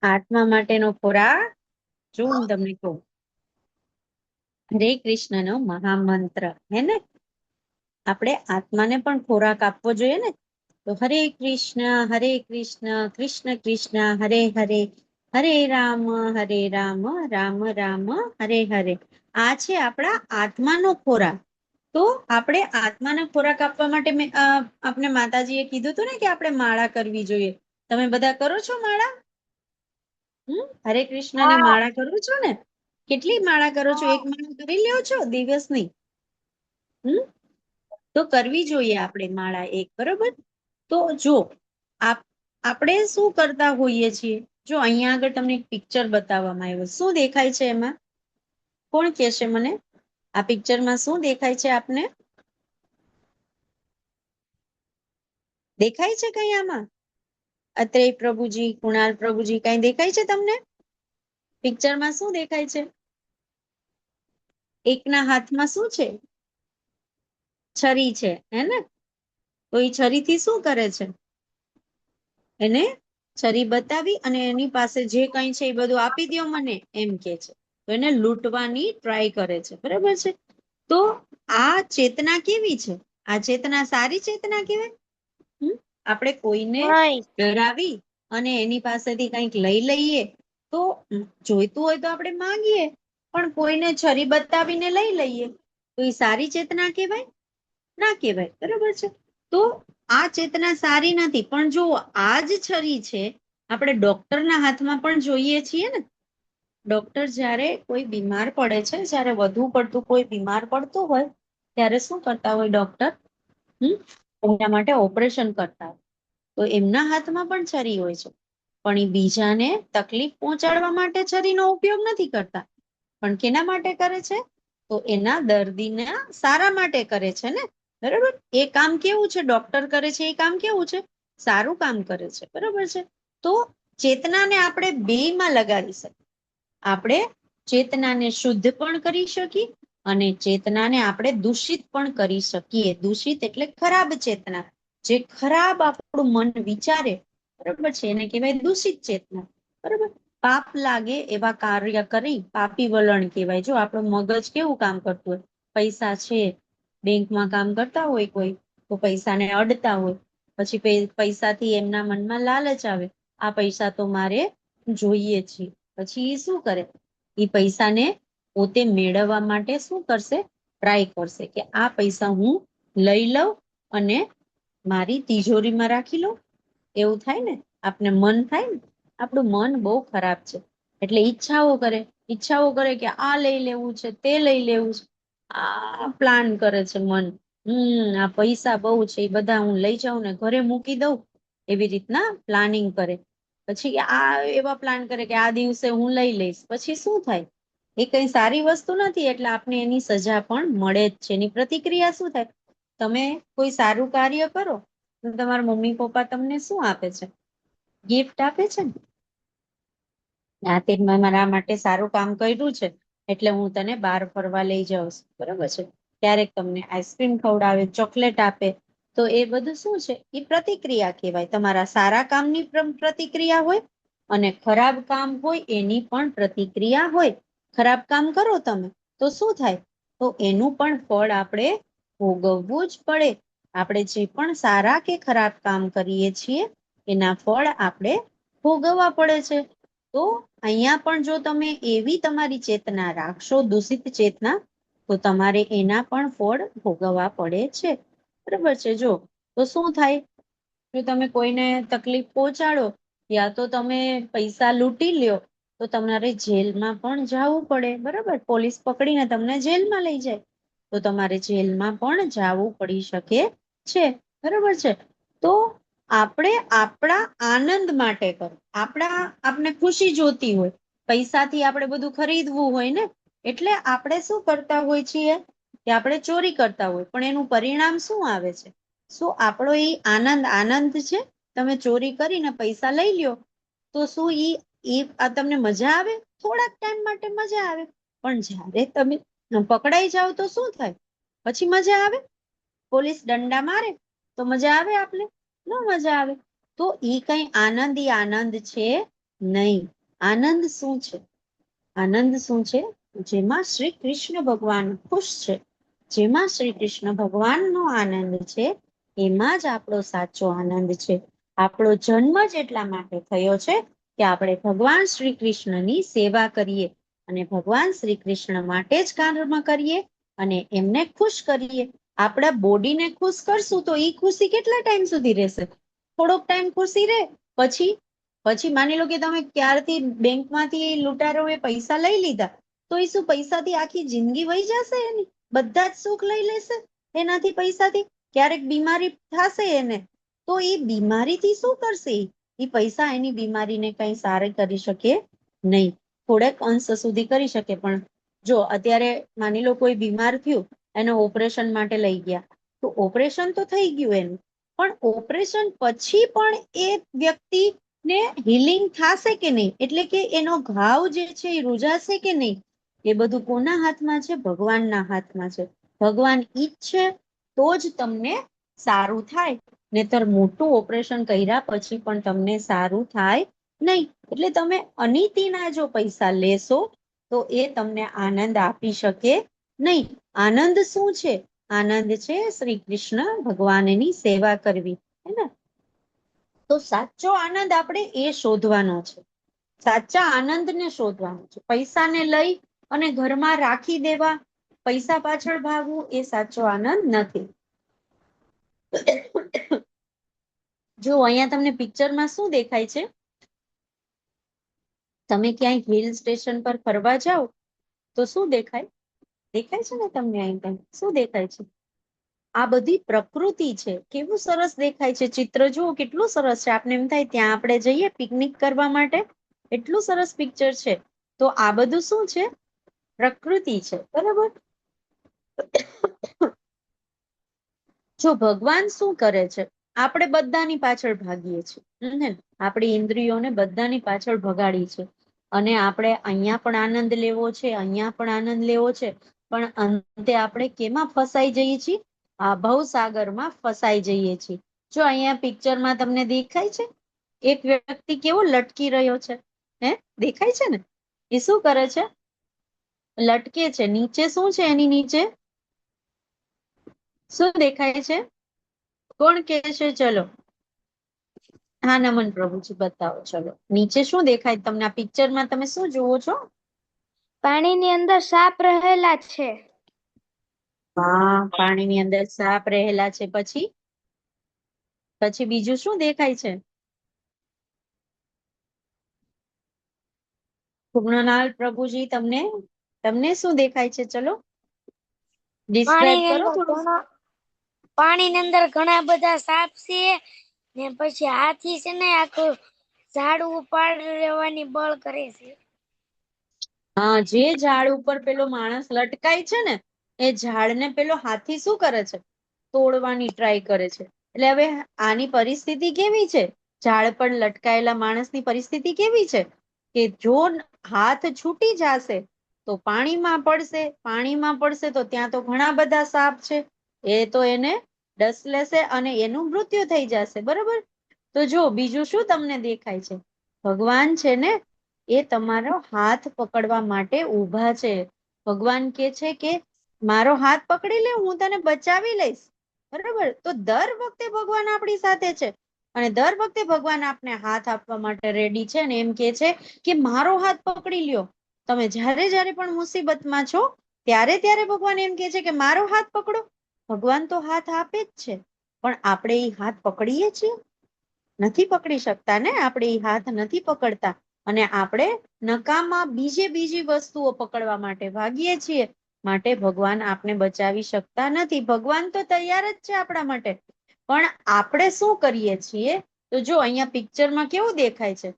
આત્મા માટેનો ખોરાક જો હું તમને કહું, હરે કૃષ્ણનો મહામંત્ર. હે ને? આપણે આત્માને પણ ખોરાક આપવો જોઈએ ને. તો હરે કૃષ્ણ, કૃષ્ણ કૃષ્ણ, હરે હરે, હરે રામ, રામ રામ, હરે હરે. આ છે આપણા આત્માનો ખોરાક. તો આપણે આત્માને ખોરાક આપવા માટે આપણે માતાજીએ કીધું હતું ને કે આપણે માળા કરવી જોઈએ. તમે બધા કરો છો માળા? હરે કૃષ્ણની માળા કરો છો ને? કેટલી માળા કરો છો? એક માળા કરી લ્યો છો દિવસની? તો કરવી જોઈએ આપણે માળા એક. બરોબર? તો જો આપણે શું કરતા હોઈએ છીએ? જો અહીંયા આગળ તમને એક પિક્ચર બતાવવામાં આવ્યું. શું દેખાય છે એમાં? કોણ કહેશે મને? આ પિક્ચરમાં શું દેખાય છે આપને? દેખાય છે કઈ આમાં? અત્રેય પ્રભુજી, કુણાલ પ્રભુજી, કઈ દેખાય છે તમને? પિક્ચરમાં શું દેખાય છે? એકના હાથમાં શું છે? છરી છે, હે ને? તો એ છરીથી શું કરે છે? એને છરી બતાવી અને એની પાસે જે કઈ છે એ બધું આપી દ્યો મને, એમ કે છે. તો એને લૂંટવાની ટ્રાય કરે છે, બરાબર છે? તો આ ચેતના કેવી છે? આ ચેતના સારી ચેતના કહેવાય? આપણે કોઈને નહીં. ડરાવી અને એની પાસેથી કંઈક લઈ લઈએ તો જોઈતું હોય તો આપણે માંગીએ, પણ કોઈને છરી બતાવીને લઈ લઈએ તો એ સારી ચેતના કહેવાય? ના કહેવાય, બરાબર છે? તો આ ચેતના સારી નથી. પણ જો આ જ છરી છે આપણે ડોક્ટરના હાથમાં પણ જોઈએ છીએ ને. ડોક્ટર જ્યારે કોઈ બીમાર પડે છે, જ્યારે વધુ પડતું કોઈ બીમાર પડતું હોય ત્યારે શું કરતા હોય ડોક્ટર? એના માટે ઓપરેશન કરતા હોય. તો એમના હાથમાં પણ છરી હોય છે, પણ એ બીજાને તકલીફ પહોંચાડવા માટે છરીનો ઉપયોગ નથી કરતા. પણ કેના માટે કરે છે? તો એના દર્દીના સારા માટે કરે છે ને, બરાબર? એ કામ કેવું છે? ડોક્ટર કરે છે એ કામ કેવું છે? સારું કામ કરે છે, બરાબર છે? તો ચેતનાને આપણે બેયમાં લગાડી શકીએ. આપણે ચેતનાને શુદ્ધ પણ કરી શકીએ અને ચેતનાને આપણે દૂષિત પણ કરી શકીએ. દૂષિત એટલે ખરાબ ચેતના. જે ખરાબ આપણું મન વિચારે, બરાબર છે, એને કહેવાય દૂષિત ચેતના, બરાબર? પાપ લાગે એવા કાર્ય કરી પાપી વલણ કહેવાય. જો આપણું મગજ કેવું કામ કરતું હોય, પૈસા છે, બેંકમાં કામ કરતા હોય કોઈ, તો પૈસાને અડતા હોય, પછી પૈસાથી એમના મનમાં લાલચ આવે, આ પૈસા તો મારે જોઈએ છે. પછી એ શું કરે? એ પૈસાને પોતે મેળવવા માટે શું કરશે? ટ્રાય કરશે કે આ પૈસા હું લઈ લઉં અને મારી તિજોરીમાં રાખી લઉં. એવું થાય ને? આપને મન થાય ને? આપણું મન બહુ ખરાબ છે એટલે ઈચ્છાઓ કરે કે આ લઈ લેવું છે, તે લઈ લેવું છે. આ પ્લાન કરે છે મન. આ પૈસા બહુ છે, એ બધા હું લઈ જાઉં ને ઘરે મૂકી દઉં, એવી રીતના પ્લાનિંગ કરે. પછી આ એવા પ્લાન કરે કે આ દિવસે હું લઈ લઈશ. પછી શું થાય? એ કઈ સારી વસ્તુ નથી, એટલે આપને એની સજા પણ મળે જ છે. એની પ્રતિક્રિયા શું થાય? તમે કોઈ સારું કાર્ય કરો તો તમારા મમ્મી પપ્પા તમને શું આપે છે? ગિફ્ટ આપે છે ને. આ તે મારા માટે સારું કામ કર્યું છે એટલે હું તને બહાર ફરવા લઈ જાઉં છું, બરાબર છે? ક્યારેક તમને આઈસ્ક્રીમ ખવડાવે, ચોકલેટ આપે. તો એ બધું શું છે? એ પ્રતિક્રિયા કહેવાય. તમારા સારા કામની પ્રતિક્રિયા હોય અને ખરાબ કામ હોય એની પણ પ્રતિક્રિયા હોય. ખરાબ કામ કરો તમે તો શું થાય? તો એનું પણ ફળ આપણે ભોગવવું જ પડે. આપણે જે પણ સારા કે ખરાબ કામ કરીએ છીએ એના ફળ આપણે ભોગવવા પડે છે. તો અહીંયા પણ જો તમે એવી તમારી ચેતના રાખશો, દૂષિત ચેતના, તો તમારે એના પણ ફળ ભોગવવા પડે છે, બરાબર છે? જો તો શું થાય? જો તમે કોઈને તકલીફ પહોંચાડો યા તો તમે પૈસા લૂંટી લ્યો તો તમારે જેલમાં પણ જવું પડે, બરાબર? પોલીસ પકડીને તમને જેલમાં લઈ જાય તો તમારે જેલમાં પણ જવું પડી શકે છે, બરાબર છે? તો આપણે આપણા આનંદ માટે કરો. આપણે ખુશી જોતી હોય, પૈસાથી આપણે બધું ખરીદવું હોય ને, એટલે આપણે શું કરતા હોય છીએ કે આપણે ચોરી કરતા હોય. પણ એનું પરિણામ શું આવે છે? શું આપણો એ આનંદ છે? તમે ચોરી કરીને પૈસા લઈ લ્યો તો શું તમને મજા આવે? થોડાક ટાઈમ માટે મજા આવે. પણ જ્યારે તમે પકડાઈ જાઓ તો શું થાય? પછી મજા આવે? પોલીસ દંડા મારે તો મજા આવે? આપને ન મજા આવે. તો ઈ કઈ આનંદ છે નહીં. આનંદ શું છે? આનંદ શું છે? જેમાં શ્રી કૃષ્ણ ભગવાન ખુશ છે, જેમાં શ્રી કૃષ્ણ ભગવાનનો આનંદ છે, એમાં જ આપણો સાચો આનંદ છે. આપણો જન્મ જ એટલા માટે થયો છે કે આપણે ભગવાન શ્રી કૃષ્ણની સેવા કરીએ અને ભગવાન શ્રી કૃષ્ણ માટે જ કર્મ કરીએ અને એમને ખુશ કરીએ. આપણા બોડીને ખુશ કરશું તો એ ખુશી કેટલા ટાઈમ સુધી રહેશે? થોડોક ટાઈમ ખુશી રહે, પછી માની લો કે તમે ક્યારથી બેંકમાંથી લૂંટારોએ પૈસા લઈ લીધા તો એ શું પૈસાથી આખી જિંદગી વહી જશે? એની બધા જ સુખ લઈ લેશે એનાથી, પૈસાથી? ક્યારેક બીમારી થશે એને તો એ બીમારીથી શું કરશે? એ પૈસા એની બીમારીને કઈ સારી કરી શકે નહીં. થોડેક અંશ સુધી કરી શકે, પણ જો અત્યારે માની લો કોઈ બીમાર થયું, એને ઓપરેશન માટે લઈ ગયા, તો ઓપરેશન તો થઈ ગયું એનું, પણ ઓપરેશન પછી પણ એ વ્યક્તિને હિલિંગ થશે કે નહીં, એટલે કે એનો ઘાવ જે છે એ રૂજાશે કે નહીં, એ બધું કોના હાથમાં છે? ભગવાનના હાથમાં છે. ભગવાન ઈચ્છે તો જ તમને સારું થાય, નહીતર મોટું ઓપરેશન કર્યા પછી પણ તમને સારું થાય નહીં. એટલે તમે અનીતિના જો પૈસા લેશો તો એ તમને આનંદ આપી શકે નહીં. આનંદ શું છે? આનંદ છે શ્રી કૃષ્ણ ભગવાનની સેવા કરવી, હે ને? તો સાચો આનંદ આપણે એ શોધવાનો છે. સાચા આનંદને શોધવાનો છે. પૈસાને લઈ અને ઘરમાં રાખી દેવા, પૈસા પાછળ ભાગવું, એ સાચો આનંદ નથી. જો અહીંયા તમને પિક્ચરમાં શું દેખાય છે? તમે ક્યાંય હિલ સ્ટેશન પર ફરવા જાઓ તો શું દેખાય? દેખાય છે ને તમને? અહીં શું દેખાય છે? આ બધી પ્રકૃતિ છે. કેવું સરસ દેખાય છે ચિત્ર. જુઓ કેટલું સરસ છે. આપને એમ થાય ત્યાં આપણે જઈએ પિકનિક કરવા માટે, એટલું સરસ પિક્ચર છે. તો આ બધું શું છે? પ્રકૃતિ છે, બરાબર? જો ભગવાન શું કરે છે? આપણે બધાની પાછળ ભાગીએ છીએ, આપણી ઇન્દ્રિયોને બધાની પાછળ ભગાડી છે, અને આપણે અહીંયા પણ આનંદ લેવો છે, અહીંયા પણ આનંદ લેવો છે, પણ અંતે આપણે કેમાં ફસાઈ જઈએ છીએ? આ ભવસાગરમાં ફસાઈ જઈએ છીએ. જો અહીંયા પિક્ચરમાં તમને દેખાય છે એક વ્યક્તિ કેવો લટકી રહ્યો છે, હે? દેખાય છે ને? એ શું કરે છે? લટકે છે. નીચે શું છે? એની નીચે શું દેખાય છે? કોણ કે છે? ચલો, હા, નમન પ્રભુજી, બતાવો. ચલો, નીચે શું દેખાય તમને? આ પિક્ચરમાં તમે શું જુઓ છો? પાણીની અંદર સાપ રહેલા છે. હા, પાણીની અંદર સાપ રહેલા છે. પછી બીજું શું દેખાય છે? પૂર્ણનાલ પ્રભુજી, તમને શું દેખાય છે? ચલો, ડિસ્ક્રાઇબ કરો થોડું. પાણીની અંદર ઘણા બધા સાપ છે, ને પછી હાથી છે ને આખું ઝાડ ઉપાડ લેવાની બળ કરે છે. હા, જે ઝાડ ઉપર પેલો માણસ લટકાય છે ને, એ ઝાડને પેલો હાથી શું કરે છે? તોડવાની ટ્રાય કરે છે. એટલે હવે આની પરિસ્થિતિ કેવી છે? ઝાડ પર લટકાયેલા માણસની પરિસ્થિતિ કેવી છે? કે જો હાથ છૂટી જશે તો પાણીમાં પડશે, પાણીમાં પડશે તો ત્યાં તો ઘણા બધા સાપ છે, એ તો એને ડસ લેશે અને એનું મૃત્યુ થઈ જશે, બરોબર? તો જો બીજું શું તમને દેખાય છે? ભગવાન છે ને, એ તમારો હાથ પકડવા માટે ઊભા છે. ભગવાન કે છે કે મારો હાથ પકડી લે, હું તને બચાવી લઈશ, બરોબર? તો દર વખતે ભગવાન આપણી સાથે છે, અને દર વખતે ભગવાન આપને હાથ આપવા માટે રેડી છે, ને એમ કે છે કે મારો હાથ પકડી લ્યો. તમે જ્યારે પણ મુસીબતમાં છો ત્યારે ભગવાન એમ કે છે કે મારો હાથ પકડો. ભગવાન તો હાથ આપે જ છે, પણ આપણે એ હાથ પકડીએ છીએ? નથી પકડી શકતા ને, આપણે એ હાથ નથી પકડતા, અને આપણે નકામા બીજી વસ્તુઓ પકડવા માટે ભાગીએ છીએ. માટે ભગવાન આપને બચાવી શકતા નથી. ભગવાન તો તૈયાર જ છે આપણા માટે, પણ આપણે શું કરીએ છીએ? તો જો અહીંયા પિક્ચરમાં કેવું દેખાય છે?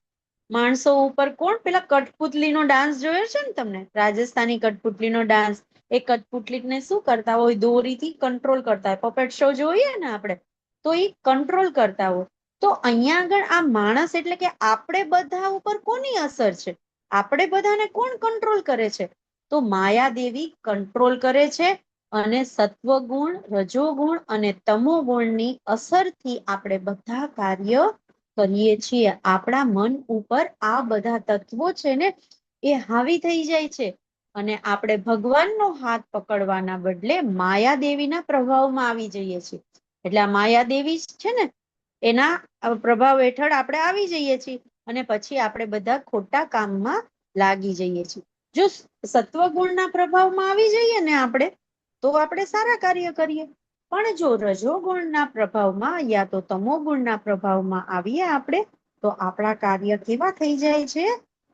માણસો ઉપર કોણ પેલા કઠપુતલીનો ડાન્સ જોયો છે ને તમને? રાજસ્થાની કઠપુતલીનો ડાન્સ. એ કઠપુતલીને શું કરતા હોય? દોરીથી કંટ્રોલ કરતા હોય. પપેટ શો જોઈએ ને આપણે, તો એ કંટ્રોલ કરતા હોય. તો અહીંયા આગળ આ માણસ એટલે કે આપણે બધા ઉપર કોની અસર છે? આપણે બધાને કોણ કંટ્રોલ કરે છે? તો માયાદેવી કંટ્રોલ કરે છે, અને સત્વગુણ, રજોગુણ અને તમોગુણની અસરથી આપણે બધા કાર્ય કરીએ છીએ. આપણા મન ઉપર આ બધા તત્વો છે ને, એ હાવી થઈ જાય છે, અને આપણે ભગવાનનો હાથ પકડવાના બદલે માયાદેવીના પ્રભાવમાં આવી જઈએ છીએ. એટલે આ માયાદેવી છે ને, એના પ્રભાવ હેઠળ આપણે આવી જઈએ છીએ, અને પછી આપણે બધા ખોટા કામમાં લાગી જઈએ છીએ. જો સત્વગુણના પ્રભાવમાં આવી જઈએ ને આપણે, તો આપણે સારા કાર્ય કરીએ. પણ જો રજોગુણના પ્રભાવમાં યા તો તમોગુણના પ્રભાવમાં આવીએ આપણે, તો આપણા કાર્ય કેવા થઈ જાય છે?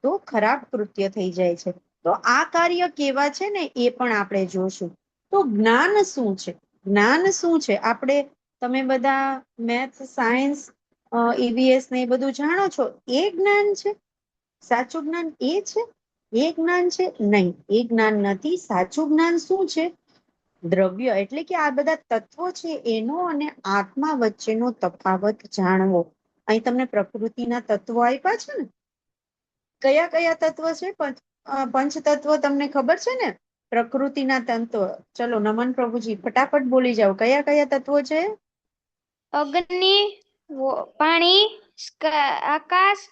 તો ખરાબ કૃત્ય થઈ જાય છે. તો આ કાર્ય કેવા છે ને, એ પણ આપણે જોશું. તો જ્ઞાન શું છે? જ્ઞાન શું છે? તમે બધા મેથ્સ, સાયન્સ, EVS ને એ બધું જાણો છો. એ જ્ઞાન છે? સાચું જ્ઞાન એ છે? એ જ્ઞાન છે? નહીં, એ જ્ઞાન નથી. સાચું જ્ઞાન શું છે? દ્રવ્ય એટલે કે આ બધા તત્વો છે એનો અને આત્મા વચ્ચેનો તફાવત જાણવો. અહીં તમને પ્રકૃતિના તત્વો આપ્યા છે ને, કયા કયા તત્વ છે? પંચ તત્વ તમને ખબર છે ને? પ્રકૃતિના તત્વ. ચલો નમન પ્રભુજી ફટાફટ બોલી જાઓ, કયા કયા તત્વો છે? અગ્નિ, પાણી, આકાશ,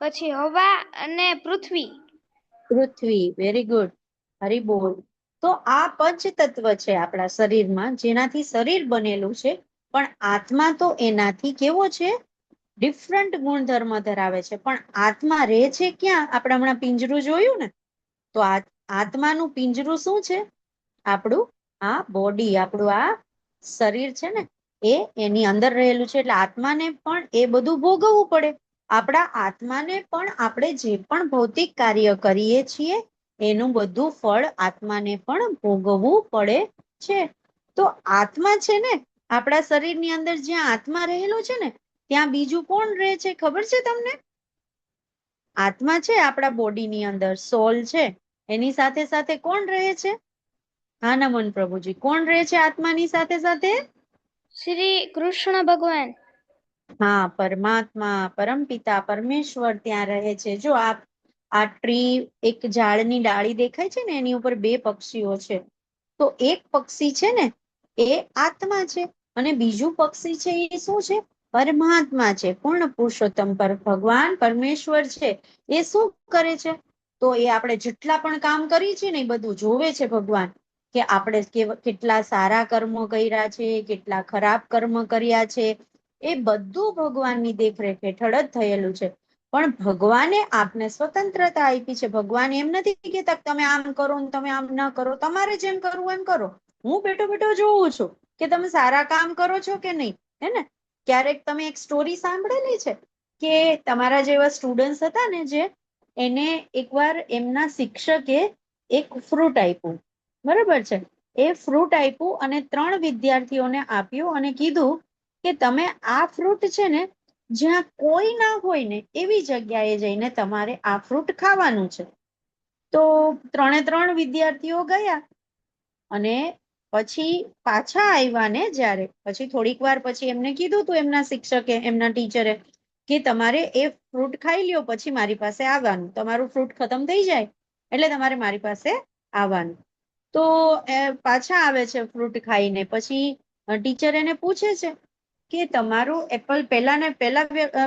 પછી હવા અને પૃથ્વી. પૃથ્વી. વેરી ગુડ, હરી બોલ. તો આ પંચ તત્વ છે આપણા શરીરમાં, જેનાથી શરીર બનેલું છે. પણ આત્મા તો એનાથી કેવો છે? ડિફરન્ટ ગુણધર્મ ધરાવે છે. પણ આત્મા રહે છે ક્યાં? આપણે હમણાં પિંજરું જોયું ને, તો આત્માનું પિંજરું શું છે? આપણું આ બોડી, આપણું આ શરીર છે ને, એની અંદર રહેલું છે. એટલે આત્માને પણ એ બધું ભોગવવું પડે. આપણા આત્માને પણ આપણે જે પણ ભૌતિક કાર્ય કરીએ છીએ એનું બધું ફળ આત્માને પણ ભોગવવું પડે છે. તો આત્મા છે ને, આપણા શરીરની અંદર જ્યાં આત્મા રહેલો છે ને, ત્યાં બીજું કોણ રહે છે ખબર છે તમને? આત્મા છે આપણા બોડીની અંદર, સોલ છે, એની સાથે સાથે કોણ રહે છે? હા નમન પ્રભુજી, કોણ રહે છે આત્માની સાથે સાથે? શ્રી કૃષ્ણ ભગવાન. હા, પરમાત્મા, પરમપિતા, પરમેશ્વર ત્યાં રહે છે. જો આ ટ્રી, એક ઝાડની ડાળી દેખાય છે ને, એની ઉપર બે પક્ષીઓ છે. તો એક પક્ષી છે ને એ આત્મા છે, અને બીજું પક્ષી છે એ શું છે? પરમાત્મા છે, પૂર્ણ પુરુષોત્તમ પર ભગવાન પરમેશ્વર છે. એ શું કરે છે? તો એ આપણે જેટલા પણ કામ કરીએ છીએ ને એ બધું જોવે છે ભગવાન, કે આપણે કેટલા સારા કર્મો કર્યા છે, કેટલા ખરાબ કર્મ કર્યા છે. એ બધું ભગવાનની દેખરેખ હેઠળ જ થયેલું છે. પણ ભગવાને આપને સ્વતંત્રતા આપી છે. ભગવાન એમ નથી કેતા તમે આમ કરો ને તમે આમ ના કરો, તમારે જેમ કરવું એમ કરો. હું બેઠો બેઠો જોઉં છું કે તમે સારા કામ કરો છો કે નહીં, હે ને? ક્યારેક તમે એક સ્ટોરી સાંભળેલી છે કે તમારા જેવા સ્ટુડન્ટ હતા ને, જે એને એકવાર એમના શિક્ષકે એક ફ્રૂટ આપ્યું, બરોબર છે? એ ફ્રૂટ આપ્યું અને 3 વિદ્યાર્થીઓને આપ્યું અને કીધું કે તમે આ ફ્રૂટ છે ને, જ્યાં કોઈ ના હોય ને એવી જગ્યાએ જઈને તમારે આ ફ્રૂટ ખાવાનું છે. તો 3 વિદ્યાર્થીઓ ગયા અને પછી પાછા આવ્યા ને, જ્યારે પછી થોડીક વાર પછી એમને કીધું તું એમના શિક્ષકે, એમના ટીચરે, કે તમારે એ ફ્રૂટ ખાઈ લ્યો પછી મારી પાસે આવવાનું. તમારું ફ્રૂટ ખતમ થઈ જાય એટલે તમારે મારી પાસે આવવાનું. તો પાછા આવે છે ફ્રૂટ ખાઈને. પછી ટીચર એને પૂછે છે કે તમારું એપલ,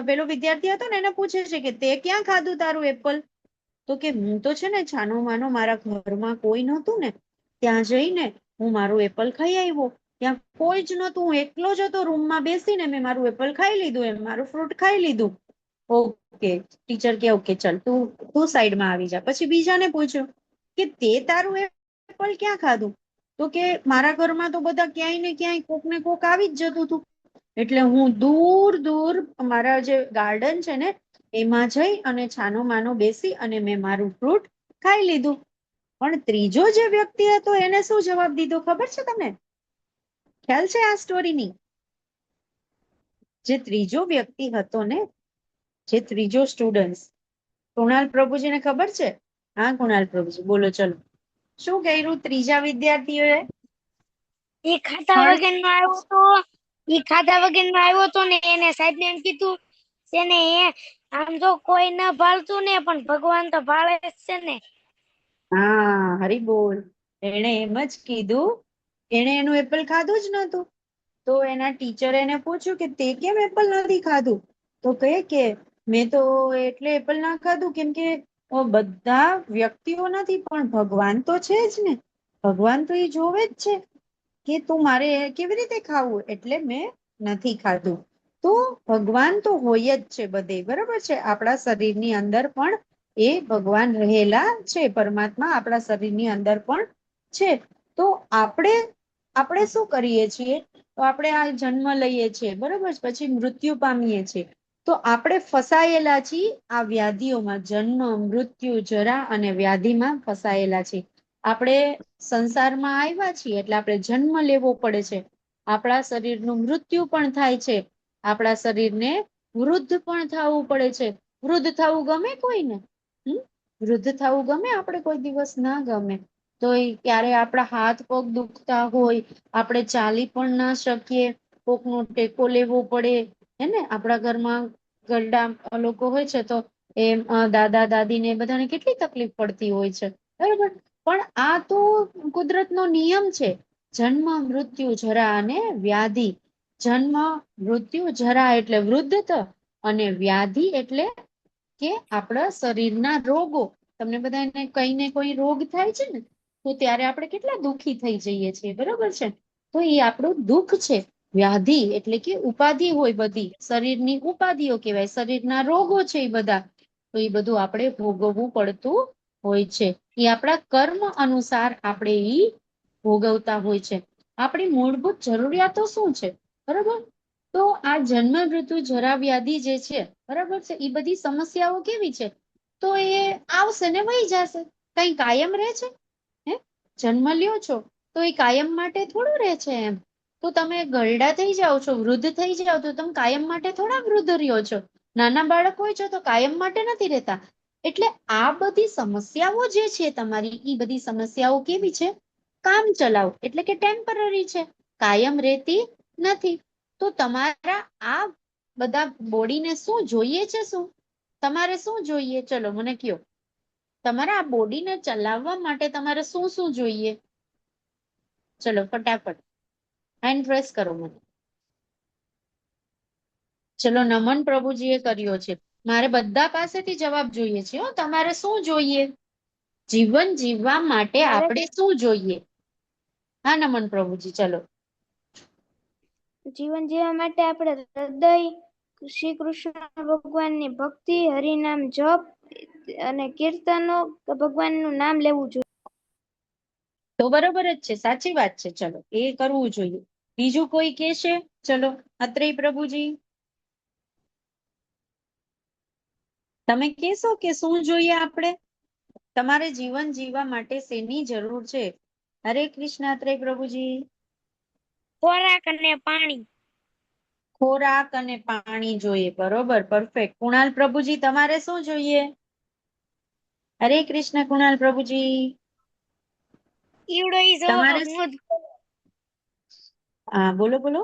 પેલો વિદ્યાર્થી હતો ને, એને પૂછે છે કે તે ક્યાં ખાધું તારું એપલ? તો કે હું તો છે ને છાનો માનો મારા ઘરમાં કોઈ નહોતું ને, ત્યાં જઈને હું મારું એપલ ખાઈ આવ્યો. ત્યાં કોઈ જ નહોતું, હું એકલો જ હતો રૂમમાં બેસીને, મેં મારું એપલ ખાઈ લીધું, એમ મારું ફ્રૂટ ખાઈ લીધું. ઓકે, ટીચર કે ઓકે ચલ તું સાઈડમાં આવી જા. પછી બીજાને પૂછ્યું કે તે તારું એપલ ક્યાં ખાધું? તો કે મારા ઘરમાં તો બધા ક્યાંય ને ક્યાંય કોક ને કોક આવી જ જતું હતું, એટલે હું દૂર દૂર મારા જે ગાર્ડન છે ને એમાં જઈ અને છાનો માનો બેસી અને મેં મારું ફ્રૂટ ખાઈ લીધું. પણ ત્રીજો જે વ્યક્તિ હતો એને શું જવાબ દીધો ખબર છે તમને? ખ્યાલ છે આ સ્ટોરીની? જે ત્રીજો વ્યક્તિ હતો ને, જે ત્રીજો સ્ટુડન્ટ, કુણાલ પ્રભુજીને ખબર છે? હા કુણાલ પ્રભુજી બોલો ચલો. શું કર્યું ત્રીજા વિદ્યાર્થીઓએ? એ ખાધા વગરનો આવ્યો તો, ને એને સાહેબ ને એમ કીધું છે ને, આમ તો કોઈ ન ભાળતું ને, પણ ભગવાન તો ભાળે જ છે ને. હા, હરી બોલ. એને એમ જ કીધું, એને એનું એપલ ખાધું જ નહોતું. તો એના ટીચરે એને પૂછ્યું કે તે કેમ એપલ નથી ખાધું? તો કહે કે મેં તો એટલે એપલ ના ખાધું કેમ કે બધા વ્યક્તિઓ નથી, પણ ભગવાન તો છે જ ને. ભગવાન તો એ જોવે જ છે કે તું મારે કેવી રીતે ખાવું, એટલે મેં નથી ખાધું. તો ભગવાન તો હોય જ છે બધે, બરાબર છે? આપણા શરીરની અંદર પણ એ ભગવાન રહેલા છે, પરમાત્મા આપણા શરીરની અંદર પણ છે. તો આપણે શું કરીએ છીએ? તો આપણે આ જન્મ લઈએ છીએ, બરોબર, પછી મૃત્યુ પામીએ છીએ. તો આપણે ફસાયેલા છીએ આ વ્યાધિઓમાં, જન્મ, મૃત્યુ, જરા અને વ્યાધિમાં ફસાયેલા છીએ. આપણે સંસારમાં આવ્યા છીએ એટલે આપણે જન્મ લેવો પડે છે. આપણા શરીરનું મૃત્યુ પણ થાય છે. આપણા શરીરને વૃદ્ધ પણ થવું પડે છે. વૃદ્ધ થવું ગમે કોઈને? વૃદ્ધ થવું ગમે આપણે કોઈ દિવસ? ના ગમે. તો ક્યારે આપણા હાથ પગ દુખતા હોય, આપણે ચાલી પણ ના શકીએ, કોકનો ટેકો લેવો પડે, હે ને? આપણા ઘરમાં ગરડા લોકો હોય છે તો એમ દાદા દાદી ને બધાને કેટલી તકલીફ પડતી હોય છે, બરાબર? પણ આ તો કુદરતનો નિયમ છે. જન્મ, મૃત્યુ, જરા અને વ્યાધિ. જન્મ, મૃત્યુ, જરા એટલે વૃદ્ધ, અને વ્યાધિ એટલે કે આપણા શરીરના રોગો. તમને બધાને કઈ ને કોઈ રોગ થાય છે ને, તો ત્યારે આપણે કેટલા દુઃખી થઈ જઈએ છીએ, બરોબર છે? તો એ આપણું દુઃખ છે. વ્યાધિ એટલે કે ઉપાધિ હોય, બધી શરીરની ઉપાધિઓ કહેવાય, શરીરના રોગો છે એ બધા. તો એ બધું આપણે ભોગવવું પડતું હોય છે. એ આપણા કર્મ અનુસાર આપણે ઈ ભોગવતા હોય છે. આપણી મૂળભૂત જરૂરિયાતો શું છે, બરોબર? તો આ જન્મ, મૃત્યુ, જરા, વ્યાધિ જે છે, બરાબર છે, એ બધી સમસ્યાઓ કેવી છે? તો એ આવશે ને વહી જશે. કઈ કાયમ રહે છે? હે? જન્મ લ્યો છો તો એ કાયમ માટે થોડું રહે છે એમ. તો તમે ગરડા થઈ જાઓ છો, વૃદ્ધ થઈ જાઓ, તો તમે કાયમ માટે થોડા વૃદ્ધ રહ્યો છો. નાના બાળક હોય છો તો કાયમ માટે નથી રહેતા. એટલે આ બધી સમસ્યાઓ જે છે તમારી, એ બધી સમસ્યાઓ કેવી છે? કામ ચલાવ એટલે કે ટેમ્પરરી છે, કાયમ રહેતી નથી. તો તમારા આ બધા બોડીને શું જોઈએ છે? શું તમારે શું જોઈએ? ચલો મને કયો. તમારા આ બોડીને ચલાવવા માટે તમારે શું શું જોઈએ? ચલો ફટાફટ હેન્ડ રેસ કરો મને. ચલો, નમન પ્રભુજીએ કર્યો છે. મારે બધા પાસેથી જવાબ જોઈએ છે. તમારે શું જોઈએ? જીવન જીવવા માટે મારે આપણે શું જોઈએ? હા નમન પ્રભુજી, ચલો. જીવન જીવવા માટે આપણે હૃદય, શ્રી કૃષ્ણ ભગવાનની ભક્તિ, હરિનામ જપ અને કીર્તનો, ભગવાનનું નામ લેવું જોઈએ. તો બરોબર જ છે, સાચી વાત છે. ચલો, એ કરવું જોઈએ. બીજું કોઈ કે છે? ચલો, અત્રેય પ્રભુજી તમે કહેશો કે શું જોઈએ આપણે? તમારે જીવન જીવવા માટે શેની જરૂર છે? હરે કૃષ્ણ અત્રેય પ્રભુજી. ખોરાક અને પાણી. ખોરાક અને પાણી જોઈએ, બરોબર, પરફેક્ટ. કુણાલ પ્રભુજી તમારે શું જોઈએ? હરે કૃષ્ણ કુણાલ પ્રભુજી. ઈવડો ઈ જવાબ તમારે હું જ હા બોલો બોલો.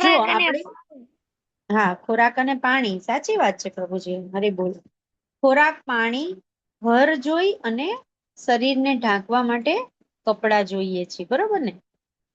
જો ખોરાક અને આપણે હા, ખોરાક અને પાણી, સાચી વાત છે પ્રભુજી. હરે બોલ. ખોરાક, પાણી, ઘર જોઈ અને શરીરને ઢાંકવા માટે કપડા જોઈએ છે, બરોબર ને?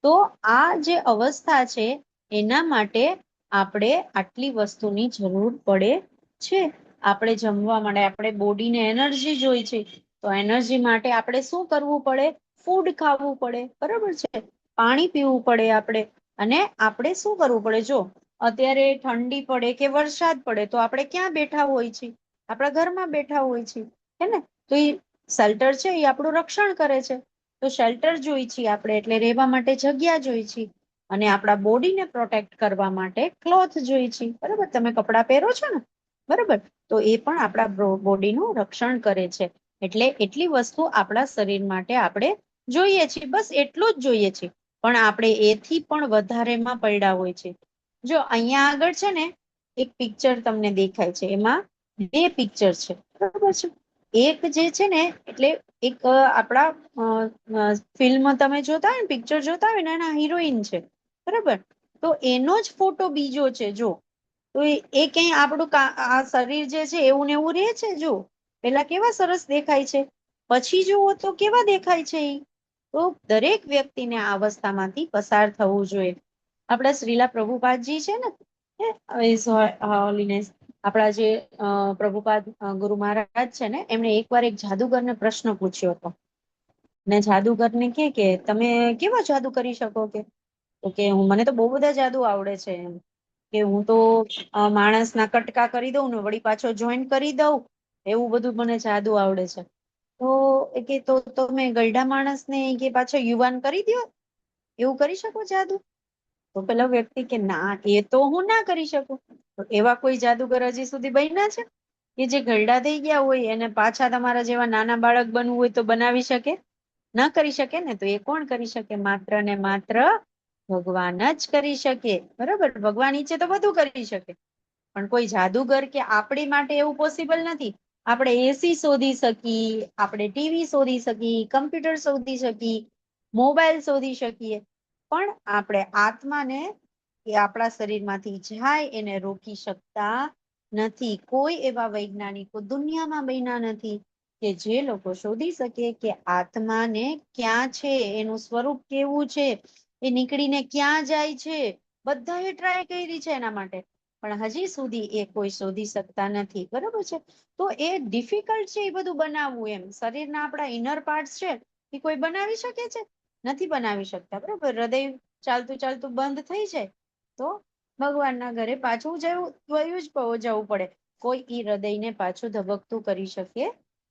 તો આ જે અવસ્થા છે એના માટે આપણે આટલી વસ્તુની જરૂર પડે છે. આપણે જમવા માટે આપણે બોડીને એનર્જી જોઈ છે. તો એનર્જી માટે આપણે શું કરવું પડે? ફૂડ ખાવું પડે, બરોબર છે? પાણી પીવું પડે આપણે. અને આપણે શું કરવું પડે? જો અત્યારે ઠંડી પડે કે વરસાદ પડે તો આપણે ક્યાં બેઠા હોય છે? આપણા ઘરમાં બેઠા હોય છે, હે ને? તો એ શેલ્ટર છે, એ આપણું રક્ષણ કરે છે. તો શેલ્ટર જોઈ છીએ આપણે, એટલે રહેવા માટે જગ્યા જોઈ છે. અને આપણા બોડીને પ્રોટેક્ટ કરવા માટે ક્લોથ જોઈ છે, બરોબર? તમે કપડાં પહેરો છો ને, બરોબર? તો એ પણ આપણા બોડીનું રક્ષણ કરે છે. એટલે એટલી વસ્તુ આપણા શરીર માટે આપણે જોઈએ છીએ, બસ એટલું જ જોઈએ છે. પણ આપણે એથી પણ વધારેમાં પડ્યા હોય છે. જો અહીંયા આગળ છે ને એક પિક્ચર તમને દેખાય છે, એમાં બે પિક્ચર છે, બરોબર છે? એક જે છે ને, એટલે એક આપણા ફિલ્મ તમે જોતા હોય ને, પિક્ચર જોતા હોય ને, એના હિરોઈન છે, બરોબર? તો એનો જ ફોટો બીજો છે, જો. તો એ ક્યાંય આપણું આ શરીર જે છે એવું ને એવું રે છે? જો પેલા કેવા સરસ દેખાય છે, પછી જુઓ તો કેવા દેખાય છે એ. તો દરેક વ્યક્તિને આ અવસ્થામાંથી પસાર થવું જોઈએ. આપણા શ્રીલા પ્રભુપાદજી છે ને, આપણા જે પ્રભુપાદ ગુરુ મહારાજ છે ને, એમણે એકવાર એક જાદુગરને પ્રશ્ન પૂછ્યો હતો. ને જાદુગરને કે તમે કેવો જાદુ કરી શકો? કે મને તો બહુ બધા જાદુ આવડે છે, એમ કે હું તો માણસના કટકા કરી દઉં ને વળી પાછો જોઈન્ટ કરી દઉં, એવું બધું મને જાદુ આવડે છે. તો કે તો તમે ગરડા માણસને કે પાછો યુવાન કરી દો, એવું કરી શકો જાદુ? તો પેલા વ્યક્તિ કે ના, એ તો હું ના કરી શકું. એવા કોઈ જાદુગર હજી સુધી બન્યા છે કે જે ઘરડા થઈ ગયા હોય અને પાછા તમારા જેવા નાના બાળક બનવું હોય તો બનાવી શકે? ના કરી શકે ને. તો એ કોણ કરી શકે? માત્ર ને માત્ર ભગવાન જ કરી શકે, બરોબર? ભગવાન ઈચ્છે તો બધું કરી શકે, પણ કોઈ જાદુગર કે આપણી માટે એવું પોસિબલ નથી. આપણે એસી શોધી શકીએ, આપણે ટીવી શોધી શકીએ, કમ્પ્યુટર શોધી શકીએ, મોબાઈલ શોધી શકીએ, પણ આપણે આત્માને એ આપણા શરીરમાંથી જાય એને રોકી શકતા નથી. કોઈ એવા વૈજ્ઞાનિકો દુનિયામાં બન્યા નથી કે જે લોકો શોધી શકે કે આત્માને ક્યાં છે, એનું સ્વરૂપ કેવું છે, એ નીકળીને ક્યાં જાય છે. બધાએ ટ્રાય કરી છે એના માટે, પણ હજી સુધી એ કોઈ શોધી શકતા નથી. બરોબર છે? તો એ ડિફિકલ્ટ છે એ બધું બનાવવું. એમ શરીરના આપણા ઇનર પાર્ટ્સ છે એ કોઈ બનાવી શકે છે? નથી બનાવી શકતા. બરોબર? હૃદય ચાલતું ચાલતું બંધ થઈ જાય તો ભગવાનના ઘરે પાછું જવું પડે. કોઈ ઈ હૃદયને પાછું ધબકતું કરી શકે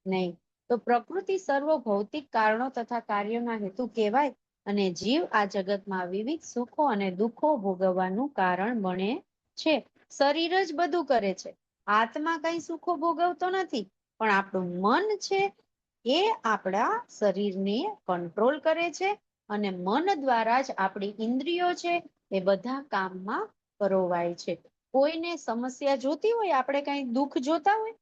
નહીં. તો પ્રકૃતિ સર્વ ભૌતિક કારણો તથા કાર્યોના હેતુ કહેવાય અને જીવ આ જગતમાં વિવિધ સુખો અને દુઃખો ભોગવવાનું કારણ બને છે. શરીર જ બધું કરે છે. આત્મા કઈ સુખો ભોગવતો નથી, પણ આપણું મન છે એ આપણા શરીરને કંટ્રોલ કરે છે અને મન દ્વારા જ આપણી ઇન્દ્રિયો છે એ બધા કામમાં પરોવાય છે. કોઈને સમસ્યા જોતી હોય, આપણે કઈ દુઃખ જોતા હોય,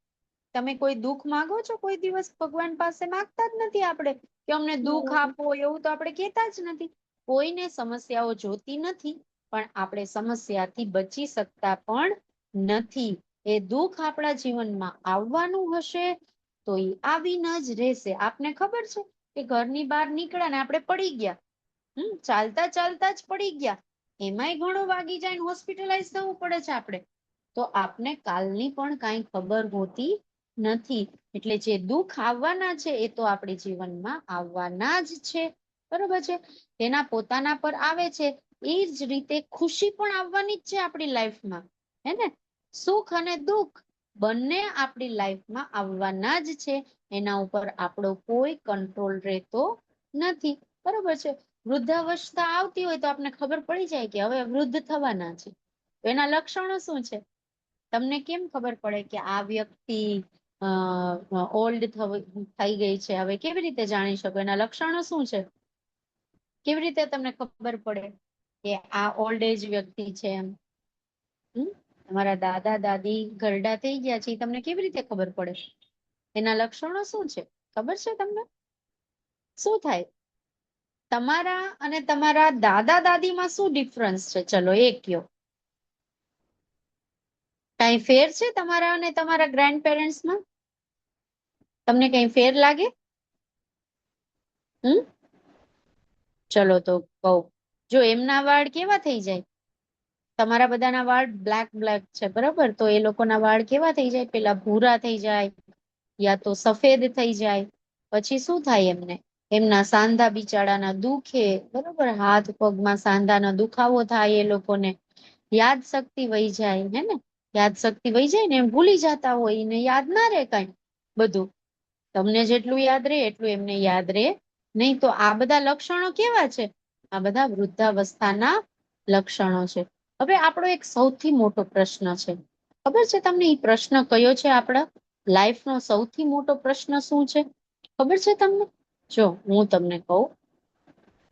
તમે કોઈ દુઃખ માંગો છો? કોઈ દિવસ ભગવાન પાસે માંગતા જ નથી આપણે કે અમને દુઃખ આપો, એવું તો આપણે કહેતા જ નથી. કોઈને સમસ્યાઓ જોતી નથી, પણ આપણે સમસ્યાથી બચી શકતા પણ નથી. એ દુઃખ આપણા જીવનમાં આવવાનું હશે તો એ આવીને જ રહેશે. આપને ખબર છે કે ઘરની બહાર નીકળ્યા ને આપણે પડી ગયા, ચાલતા ચાલતા જ પડી ગયા, એમાંય ઘણો વાગી જાય ને હોસ્પિટલાઇઝ થવું પડે છે આપણે, તો આપને કાલની પણ કાંઈ ખબર હોતી નથી. એટલે જે દુઃખ આવવાના છે એ તો આપણી જીવનમાં આવવાના જ છે. બરોબર છે? તેના પોતાના પર આવે છે એ જ રીતે ખુશી પણ આવવાની જ છે આપણી લાઈફમાં. હે ને? સુખ અને દુઃખ બંને આપણી લાઈફમાં આવવાના જ છે. એના ઉપર આપણો કોઈ કંટ્રોલ રહેતો નથી. બરોબર છે? વૃદ્ધાવસ્થા આવતી હોય તો આપણે ખબર પડી જાય કે હવે વૃદ્ધ થવાના છે. તો એના લક્ષણો શું છે? તમને કેમ ખબર પડે કે આ વ્યક્તિ ઓલ્ડ થઈ ગઈ છે? હવે કેવી રીતે જાણી શકો? એના લક્ષણો શું છે? કેવી રીતે તમને ખબર પડે કે આ ઓલ્ડ એજ વ્યક્તિ છે? એમ તમારા દાદા દાદી ઘરડા થઈ ગયા છે, તમને કેવી રીતે ખબર પડે? એના લક્ષણો શું છે ખબર છે તમને? શું થાય? તમારા અને તમારા દાદા દાદીમાં શું ડિફરન્સ છે? ચલો એ કયો. કઈ ફેર છે તમારા અને તમારા ગ્રેન્ડ પેરેન્ટ્સમાં? તમને કઈ ફેર લાગે? ચલો તો કહું. જો એમના વાળ કેવા થઈ જાય, તમારા બધાના વાળ બ્લેક છે, બરોબર? તો એ લોકોના વાળ કેવા થઈ જાય? પેલા ભૂરા થઈ જાય, યા તો સફેદ થઈ જાય. પછી શું થાય? એમના સાંધા બિચારાના દુખે, બરોબર? હાથ પગમાં સાંધાનો દુખાવો થાય એ લોકોને. યાદ શક્તિ વહી જાય, હે ને? યાદ શક્તિ વહી જાય ને, એમ ભૂલી જતા હોય ને, યાદ ના રહે કઈ બધું. તમને જેટલું યાદ રહે એટલું એમને યાદ રહે નહીં. તો આ બધા લક્ષણો કેવા છે? આ બધા વૃદ્ધાવસ્થાના લક્ષણો છે. હવે આપણો એક સૌથી મોટો પ્રશ્ન છે, ખબર છે તમને? એ પ્રશ્ન કયો છે? આપણા લાઈફનો સૌથી મોટો પ્રશ્ન શું છે ખબર છે તમને? જો હું તમને કહું,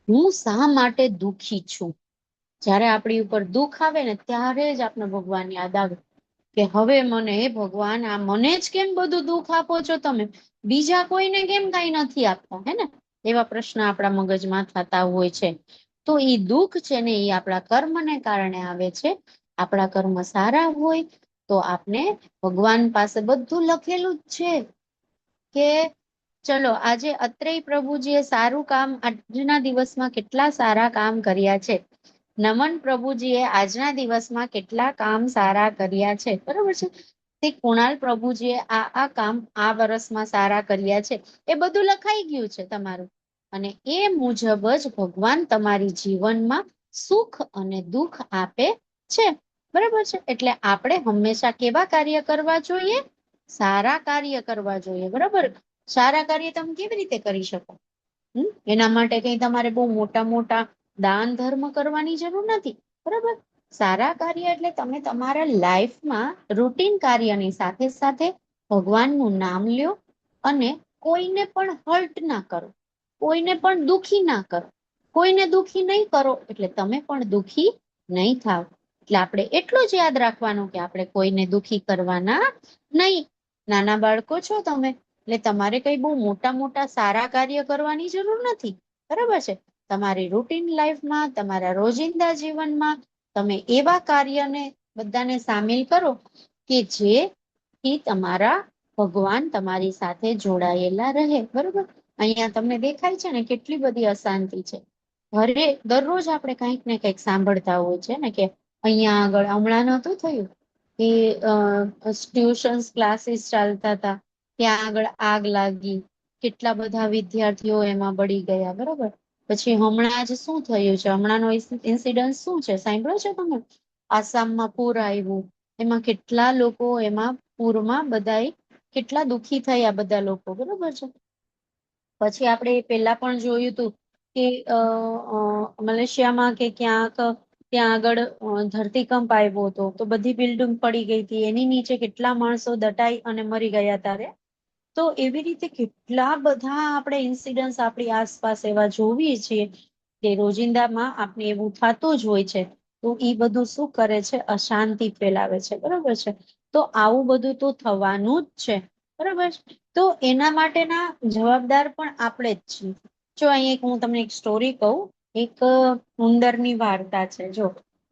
હું શા માટે દુઃખી છું? જ્યારે આપણી ઉપર દુઃખ આવે ને ત્યારે જ આપણે ભગવાન યાદ આવે કે હવે મને, ભગવાન, આ મને જ કેમ બધું દુઃખ આપો છો તમે? બીજા કોઈને કેમ કઈ નથી આપતા? હે ને? એવા પ્રશ્ન આપણા મગજમાં થતા હોય છે. તો એ દુઃખ છે ને એ આપણા કર્મને કારણે આવે છે. આપણા કર્મ સારા હોય તો આપણે ભગવાન પાસે બધું લખેલું જ છે કે ચલો આજે અત્રેય પ્રભુજીએ સારું કામ, આજના દિવસમાં કેટલા સારા કામ કર્યા છે. નમન પ્રભુજીએ આજના દિવસમાં કેટલા કામ સારા કર્યા છે. બરોબર છે? તે કુણાલ પ્રભુજીએ આ કામ આ વર્ષમાં સારા કર્યા છે. એ બધું લખાઈ ગયું છે તમારું. અને એ મુજબ જ ભગવાન તમારી જીવનમાં સુખ અને દુઃખ આપે છે. બરાબર છે? એટલે આપણે હંમેશા કેવા કાર્ય કરવા જોઈએ? સારા કાર્ય કરવા જોઈએ. બરાબર? સારા કાર્ય તમે કેવી રીતે કરી શકો? એના માટે કઈ તમારે બહુ મોટા મોટા દાન ધર્મ કરવાની જરૂર નથી. બરાબર? સારા કાર્ય એટલે તમે તમારા લાઈફમાં રૂટીન કાર્યની સાથે સાથે ભગવાનનું નામ લ્યો અને કોઈને પણ હર્ટ ના કરો, કોઈને પણ દુખી ના કરો. કોઈને દુખી નહીં કરો એટલે તમે પણ દુખી નહીં થાવ. એટલે આપણે એટલું જ યાદ રાખવાનું કે આપણે કોઈને દુખી કરવાના નહીં. નાના બાળકો છો તમે, એટલે તમારે કઈ બહુ મોટા મોટા સારા કાર્ય કરવાની જરૂર નથી. બરાબર છે? તમારી રૂટીન લાઈફમાં, તમારા રોજિંદા જીવનમાં તમે એવા કાર્યને બધાને સામેલ કરો કે જેથી તમારા ભગવાન તમારી સાથે જોડાયેલા રહે. બરોબર? અહીંયા તમને દેખાય છે ને કેટલી બધી અશાંતિ છે. દરરોજ આપણે કંઈક ને કંઈક સાંભળતા હોય છે ને કે અહીંયા આગળ હમણાં નહોતું થયું કે ટ્યુશન્સ ક્લાસીસ ચાલતા હતા, ત્યાં આગળ આગ લાગી, કેટલા બધા વિદ્યાર્થીઓ એમાં બળી ગયા. બરોબર? પછી હમણાં જ શું થયું છે, હમણાંનો ઇન્સિડન્ટ શું છે, સાંભળ્યો છે તમે? આસામમાં પૂર આવ્યું, એમાં કેટલા લોકો એમાં પૂરમાં બધાય કેટલા દુખી થયા બધા લોકો. બરોબર છે? પછી આપણે પેલા પણ જોયું હતું કે મલેશિયામાં કે ક્યાંક ત્યાં આગળ ધરતીકંપ આવ્યો હતો, તો બધી બિલ્ડિંગ પડી ગઈ હતી, એની નીચે કેટલા માણસો દટાઈ અને મરી ગયા હતા. તો એવી રીતે કેટલા બધા આપણે ઇન્સિડન્ટ્સ આપણી આસપાસ એવા જોઈએ છીએ કે રોજિંદામાં આપણે એવું થતું જ હોય છે. તો એ બધું શું કરે છે? અશાંતિ ફેલાવે છે. બરોબર છે? તો આવું બધું તો થવાનું જ છે. બરોબર? તો એના માટેના જવાબદાર પણ આપણે જ છીએ. જો અહીં હું તમને એક સ્ટોરી કહું. એક ઉંદરની વાર્તા છે. જો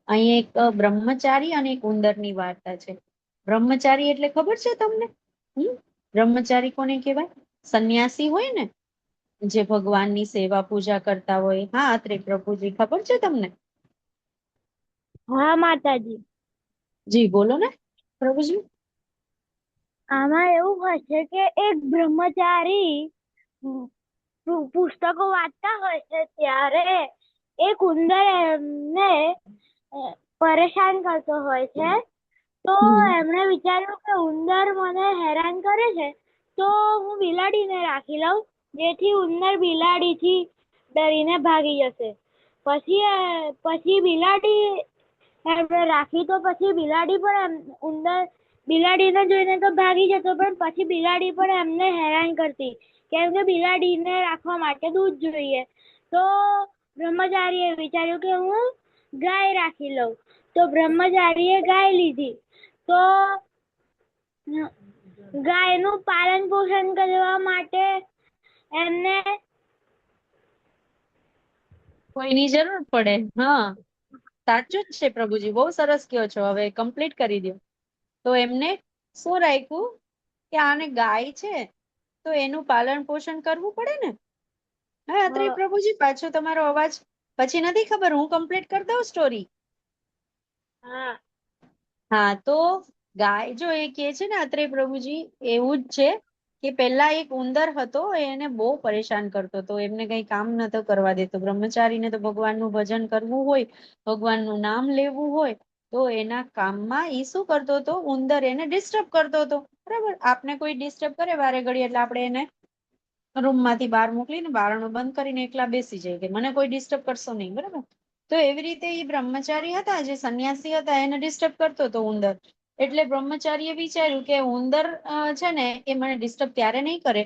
અહીં એક બ્રહ્મચારી અને એક ઉંદરની વાર્તા છે. બ્રહ્મચારી એટલે ખબર છે તમને? બ્રહ્મચારી કોને કહેવાય? સંન્યાસી હોય ને, જે ભગવાનની સેવા પૂજા કરતા હોય. હા અત્રે પ્રભુજી, ખબર છે તમને? હા માતાજી. જી બોલો ને પ્રભુજી. આમાં એવું હોય છે કે એક બ્રહ્મચારી પુસ્તકો વાંચતા હોય છે, ત્યારે એક ઉંદર એમને પરેશાન કરતો હોય છે. તો એમણે વિચાર્યું કે ઉંદર મને હેરાન કરે છે, તો હું બિલાડીને રાખી લઉં, જેથી ઉંદર બિલાડીથી ડરીને ભાગી જશે. પછી બિલાડી એમણે રાખી, તો પછી બિલાડી પણ બિલાડીને જોઈને તો ભાગી જતો, પણ પછી બિલાડી પણ એમને હેરાન કરતી, કેમ કે બિલાડીને રાખવા માટે દૂધ જોઈએ. તો બ્રહ્મચારીએ વિચાર્યું કે હું ગાય રાખી લઉં. તો બ્રહ્મચારીએ ગાય લીધી. તો ગાયનું પાલન પોષણ કરવા માટે એમને કોઈની જરૂર પડે. હા સાચું જ છે પ્રભુજી, બહુ સરસ કહો છો. હવે કમ્પ્લીટ કરી દો. તો એમને શું રાખ્યું કે આને ગાય છે તો એનું પાલન પોષણ કરવું પડે ને. હા અત્રે પ્રભુજી, પાછો તમારો અવાજ પછી નથી ખબર, હું કમ્પ્લીટ કરી દઉં સ્ટોરી. હા તો ગાય જો એ કે છે ને અત્રે પ્રભુજી, એવું જ છે કે પેલા એક ઉંદર હતો, એને બહુ પરેશાન કરતો હતો, એમને કઈ કામ નતો કરવા દેતો. બ્રહ્મચારીને તો ભગવાનનું ભજન કરવું હોય, ભગવાનનું નામ લેવું હોય, તો એના કામમાં ઈ શું કરતો હતો? ઉંદર એને ડિસ્ટર્બ કરતો હતો. બરાબર? આપને કોઈ ડિસ્ટર્બ કરે વારે ઘડી એટલે આપણે એને રૂમમાંથી બહાર મોકલીને બારણું બંધ કરીને એકલા બેસી જાય કે મને કોઈ ડિસ્ટર્બ કરશો નહીં. બરાબર? તો એવી રીતે એ બ્રહ્મચારી હતા, જે સંન્યાસી હતા, એને ડિસ્ટર્બ કરતો હતો ઉંદર. એટલે બ્રહ્મચારીએ વિચાર્યું કે ઉંદર છે ને એ મને ડિસ્ટર્બ ત્યારે નહીં કરે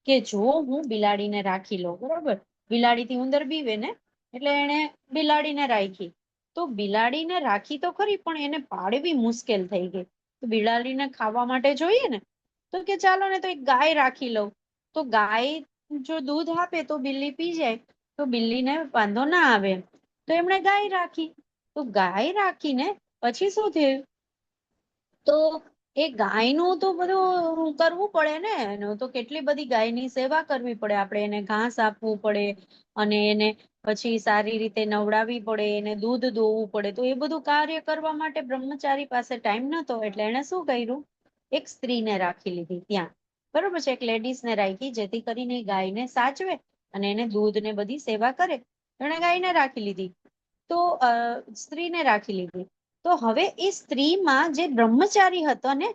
કે જો હું બિલાડીને રાખી લઉં. બરાબર? બિલાડીથી ઉંદર બીવે ને, એટલે એને બિલાડીને રાખી. તો બિલાડીને રાખી તો ખરી, પણ એને પાળવી મુશ્કેલ થઈ ગઈ. તો બિલાડીને ખાવા માટે જોઈએ ને, તો કે ચાલો ને તો એક ગાય રાખી લઉં. તો ગાય જો દૂધ આપે તો બિલ્લી પી જાય, તો બિલ્લીને વાંધો ના આવે. તો એમણે ગાય રાખી. તો ગાય રાખીને પછી શું થયું? તો એ ગાયનું તો બધું કરવું પડે ને, એનું તો કેટલી બધી ગાયની સેવા કરવી પડે. આપણે એને ઘાસ આપવું પડે, અને એને પછી સારી રીતે નવડાવવી પડે, એને દૂધ દોવું પડે. તો એ બધું કાર્ય કરવા માટે બ્રહ્મચારી પાસે ટાઈમ નતો, એટલે એને શું કર્યું? એક સ્ત્રીને રાખી લીધી ત્યાં. બરોબર છે? એક લેડીઝને રાખી, જેથી કરીને ગાયને સાચવે અને એને દૂધ ને બધી સેવા કરે. એને ગાયને રાખી લીધી. તો સ્ત્રીને રાખી લીધી. તો હવે એ સ્ત્રીમાં જે બ્રહ્મચારી હતો ને,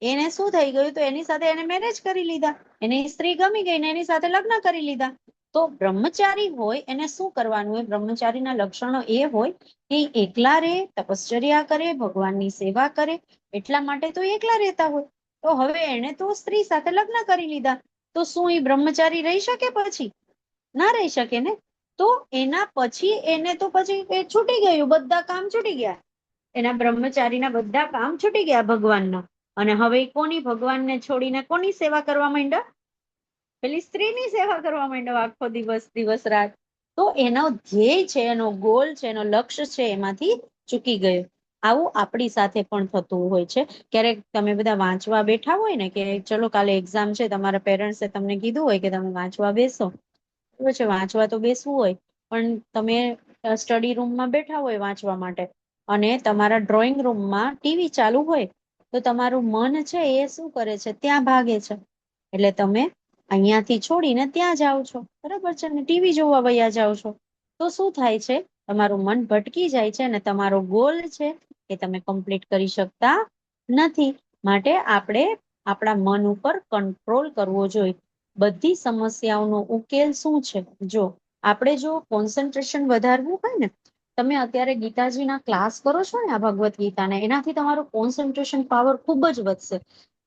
એને શું થઈ ગયું? તો એની સાથે એને મેરેજ કરી લીધા. એને સ્ત્રી ગમી ગઈ ને એની સાથે લગ્ન કરી લીધા. તો બ્રહ્મચારી હોય એને શું કરવાનું હોય? બ્રહ્મચારીના લક્ષણો એ હોય કે એકલા રે, તપશ્ચર્યા કરે, ભગવાનની સેવા કરે. એટલા માટે તો એકલા રહેતા હોય. તો હવે એને તો સ્ત્રી સાથે લગ્ન કરી લીધા. તો શું એ બ્રહ્મચારી રહી શકે? પછી ના રહી શકે ને. તો એના પછી એને તો પછી છૂટી ગયું, બધા કામ છૂટી ગયા. એના બ્રહ્મચારીના બધા કામ છૂટી ગયા ભગવાનના. અને હવે ઈ કોની ભગવાનને છોડીને કોની સેવા કરવા માંડ્યા? પેલી સ્ત્રીની સેવા કરવા માંડ્યા આખો દિવસ રાત. તો એનો ધ્યેય છે, એનો ગોલ છે, એનો લક્ષ્ય છે, એમાંથી ચૂકી ગયો. આવું આપણી સાથે પણ થતું હોય છે. ક્યારેક તમે બધા વાંચવા બેઠા હોય ને કે ચલો કાલે એક્ઝામ છે, તમારા પેરેન્ટ્સે તમને કીધું હોય કે તમે વાંચવા બેસો. બરાબર છે, વાંચવા તો બેસવું હોય, પણ તમે સ્ટડી રૂમમાં બેઠા હોય વાંચવા માટે અને તમારા ડ્રોઈંગ રૂમમાં ટીવી ચાલુ હોય, તો તમારું મન છે એ શું કરે છે? ત્યાં ભાગે છે. એટલે તમે અહીંયાથી છોડીને ત્યાં જાઓ છો, બરાબર છે ને, ટીવી જોવા વયા જાઓ છો. તો શું થાય છે? તમારું મન ભટકી જાય છે અને તમારો ગોલ છે એ તમે કમ્પ્લીટ કરી શકતા નથી. માટે આપણે આપણા મન ઉપર કંટ્રોલ કરવો જોઈએ. બધી સમસ્યાઓનો ઉકેલ શું છે? જો આપણે જો કોન્સન્ટ્રેશન વધારવું હોય ને, તમે અત્યારે ગીતાજીના ક્લાસ કરો છો ને આ ભગવદ્ ગીતાના, એનાથી તમારું કોન્સન્ટ્રેશન પાવર ખૂબ જ વધશે.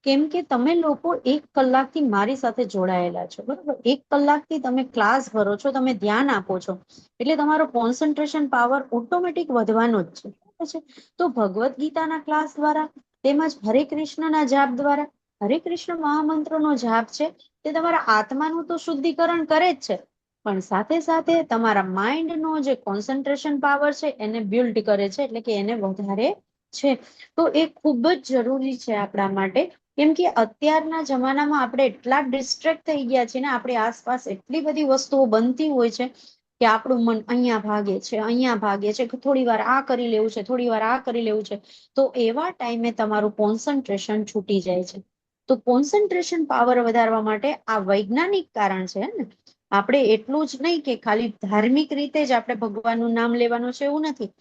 કેમ કે તમે લોકો 1 કલાકથી મારી સાથે જોડાયેલા છો, બરાબર? 1 કલાકથી તમે ક્લાસ ભરો છો, તમે ધ્યાન આપો છો, એટલે તમારો કોન્સન્ટ્રેશન પાવર ઓટોમેટિક વધવાનો જ છે, બરાબર છે? તો ભગવદ્ ગીતાના ક્લાસ દ્વારા તેમજ હરે કૃષ્ણના જાપ દ્વારા, હરે કૃષ્ણ મહામંત્રનો જાપ છે તે તમારા આત્માનું તો શુદ્ધિકરણ કરે જ છે, પણ સાથે સાથે તમારા માઇન્ડનો જે કોન્સન્ટ્રેશન પાવર છે એને બિલ્ડ કરે છે, એટલે કે એને વધારે છે. તો એ ખૂબ જ જરૂરી છે આપણા માટે. કેમ કે અત્યારના જમાનામાં આપણે એટલા ડિસ્ટ્રેક્ટ થઈ ગયા છીએ ને, આપણી આસપાસ એટલી બધી વસ્તુઓ બનતી હોય છે કે આપણું મન અહીંયા ભાગે છે, અહીંયા ભાગે છે, થોડી વાર આ કરી લેવું છે, થોડી વાર આ કરી લેવું છે. તો એવા ટાઈમે તમારું કોન્સન્ટ્રેશન છૂટી જાય છે. તો કોન્સન્ટ્રેશન પાવર વધારવા માટે આ વૈજ્ઞાનિક કારણ છે ને. આપણે એટલું જ નહીં કે ખાલી ધાર્મિક રીતે જ આપણે ભગવાનનું નામ લેવાનું છે એવું નથી,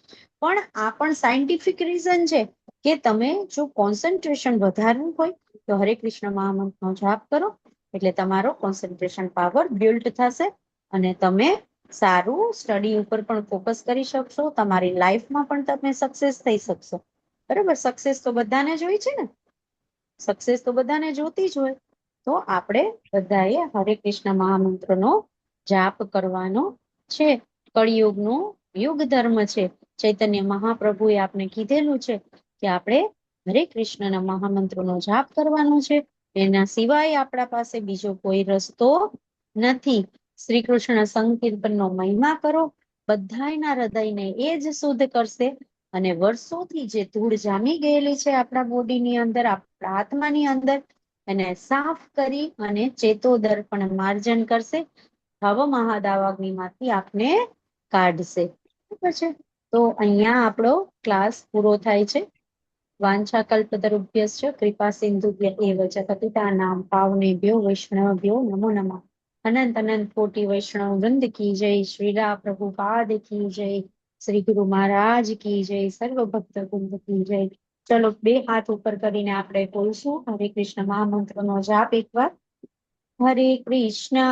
પણ આ પણ સાયન્ટિફિક રીઝન છે કે તમે જો કોન્સન્ટ્રેશન વધારવું હોય તો હરે કૃષ્ણ મહામંત્રનો જાપ કરો, એટલે તમારો કોન્સન્ટ્રેશન પાવર બિલ્ડ થશે અને તમે સારું સ્ટડી ઉપર પણ ફોકસ કરી શકશો. તમારી લાઈફમાં પણ તમે સક્સેસ થઈ શકશો, બરાબર? સક્સેસ તો બધાને જ હોય છે ને, સક્સેસ તો બધાને જોતી જ હોય. તો આપણે બધાએ હરે કૃષ્ણ મહામંત્રનો જાપ કરવાનો છે. કળિયુગનો યુગ ધર્મ છે. ચૈતન્ય મહાપ્રભુએ આપને કીધેલું છે કે આપણે હરે કૃષ્ણના મહામંત્રનો જાપ કરવાનો છે. એના સિવાય આપણા પાસે બીજો કોઈ રસ્તો નથી. શ્રી કૃષ્ણ સંકીર્તનનો મહિમા કરો, બધાયના હૃદયને એ જ શુદ્ધ કરશે અને વર્ષોથી જે ધૂળ જામી ગયેલી છે આપણા બોડીની અંદર, આપણા આત્માની અંદર, એને સાફ કરી અને ચેતોદર્પણ માર્જન કરશે. ભવ મહાદાવાગ્નિમાંથી આપને કાઢશે, બરાબર છે? તો અહીંયા આપણો ક્લાસ પૂરો થાય છે. વાંછા કલ્પતરુભ્યશ્ચ કૃપા સિંધુભ્ય એવ ચ પતિતાનાં પાવનેભ્યો વૈષ્ણવેભ્યો નમો નમઃ. અનંત અનંત કોટી વૈષ્ણવ વૃંદ કી જય. શ્રી રામ પ્રભુપાદ કી જય. શ્રી ગુરુ મહારાજ કી જય. સર્વ ભક્ત વૃંદ કી જય. ચલો 2 હાથ ઉપર કરીને આપણે બોલશું હરે કૃષ્ણ મહામંત્રનો જાપ એકવાર. હરે કૃષ્ણ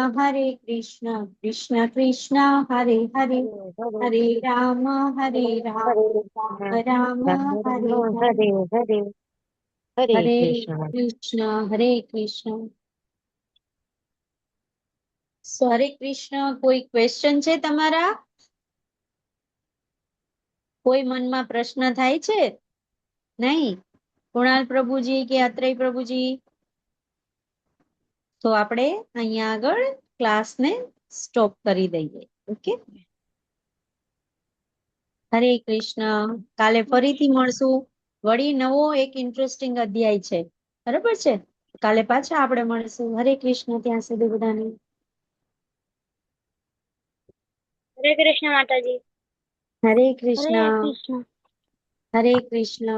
કૃષ્ણ કૃષ્ણ હરે હરે, હરે રામ રામ હરે હરે, હરે કૃષ્ણ. હરે કૃષ્ણ. કોઈ ક્વેશ્ચન છે તમારા? કોઈ મનમાં પ્રશ્ન થાય છે? નહીં? કુણાલ પ્રભુજી કે અત્રેય પ્રભુજી? તો આપણે અહીંયા આગળ ક્લાસને સ્ટોપ કરી દઈએ. ઓકે, હરે કૃષ્ણ. કાલે ફરીથી મળશું. વળી નવો એક ઇન્ટરેસ્ટિંગ અધ્યાય છે, બરાબર છે? કાલે પાછા આપણે મળશું. હરે કૃષ્ણ. ત્યાં સુધી બધાને હરે કૃષ્ણ માતાજી. હરે હરે કૃષ્ણ. કૃષ્ણ. હરે કૃષ્ણ.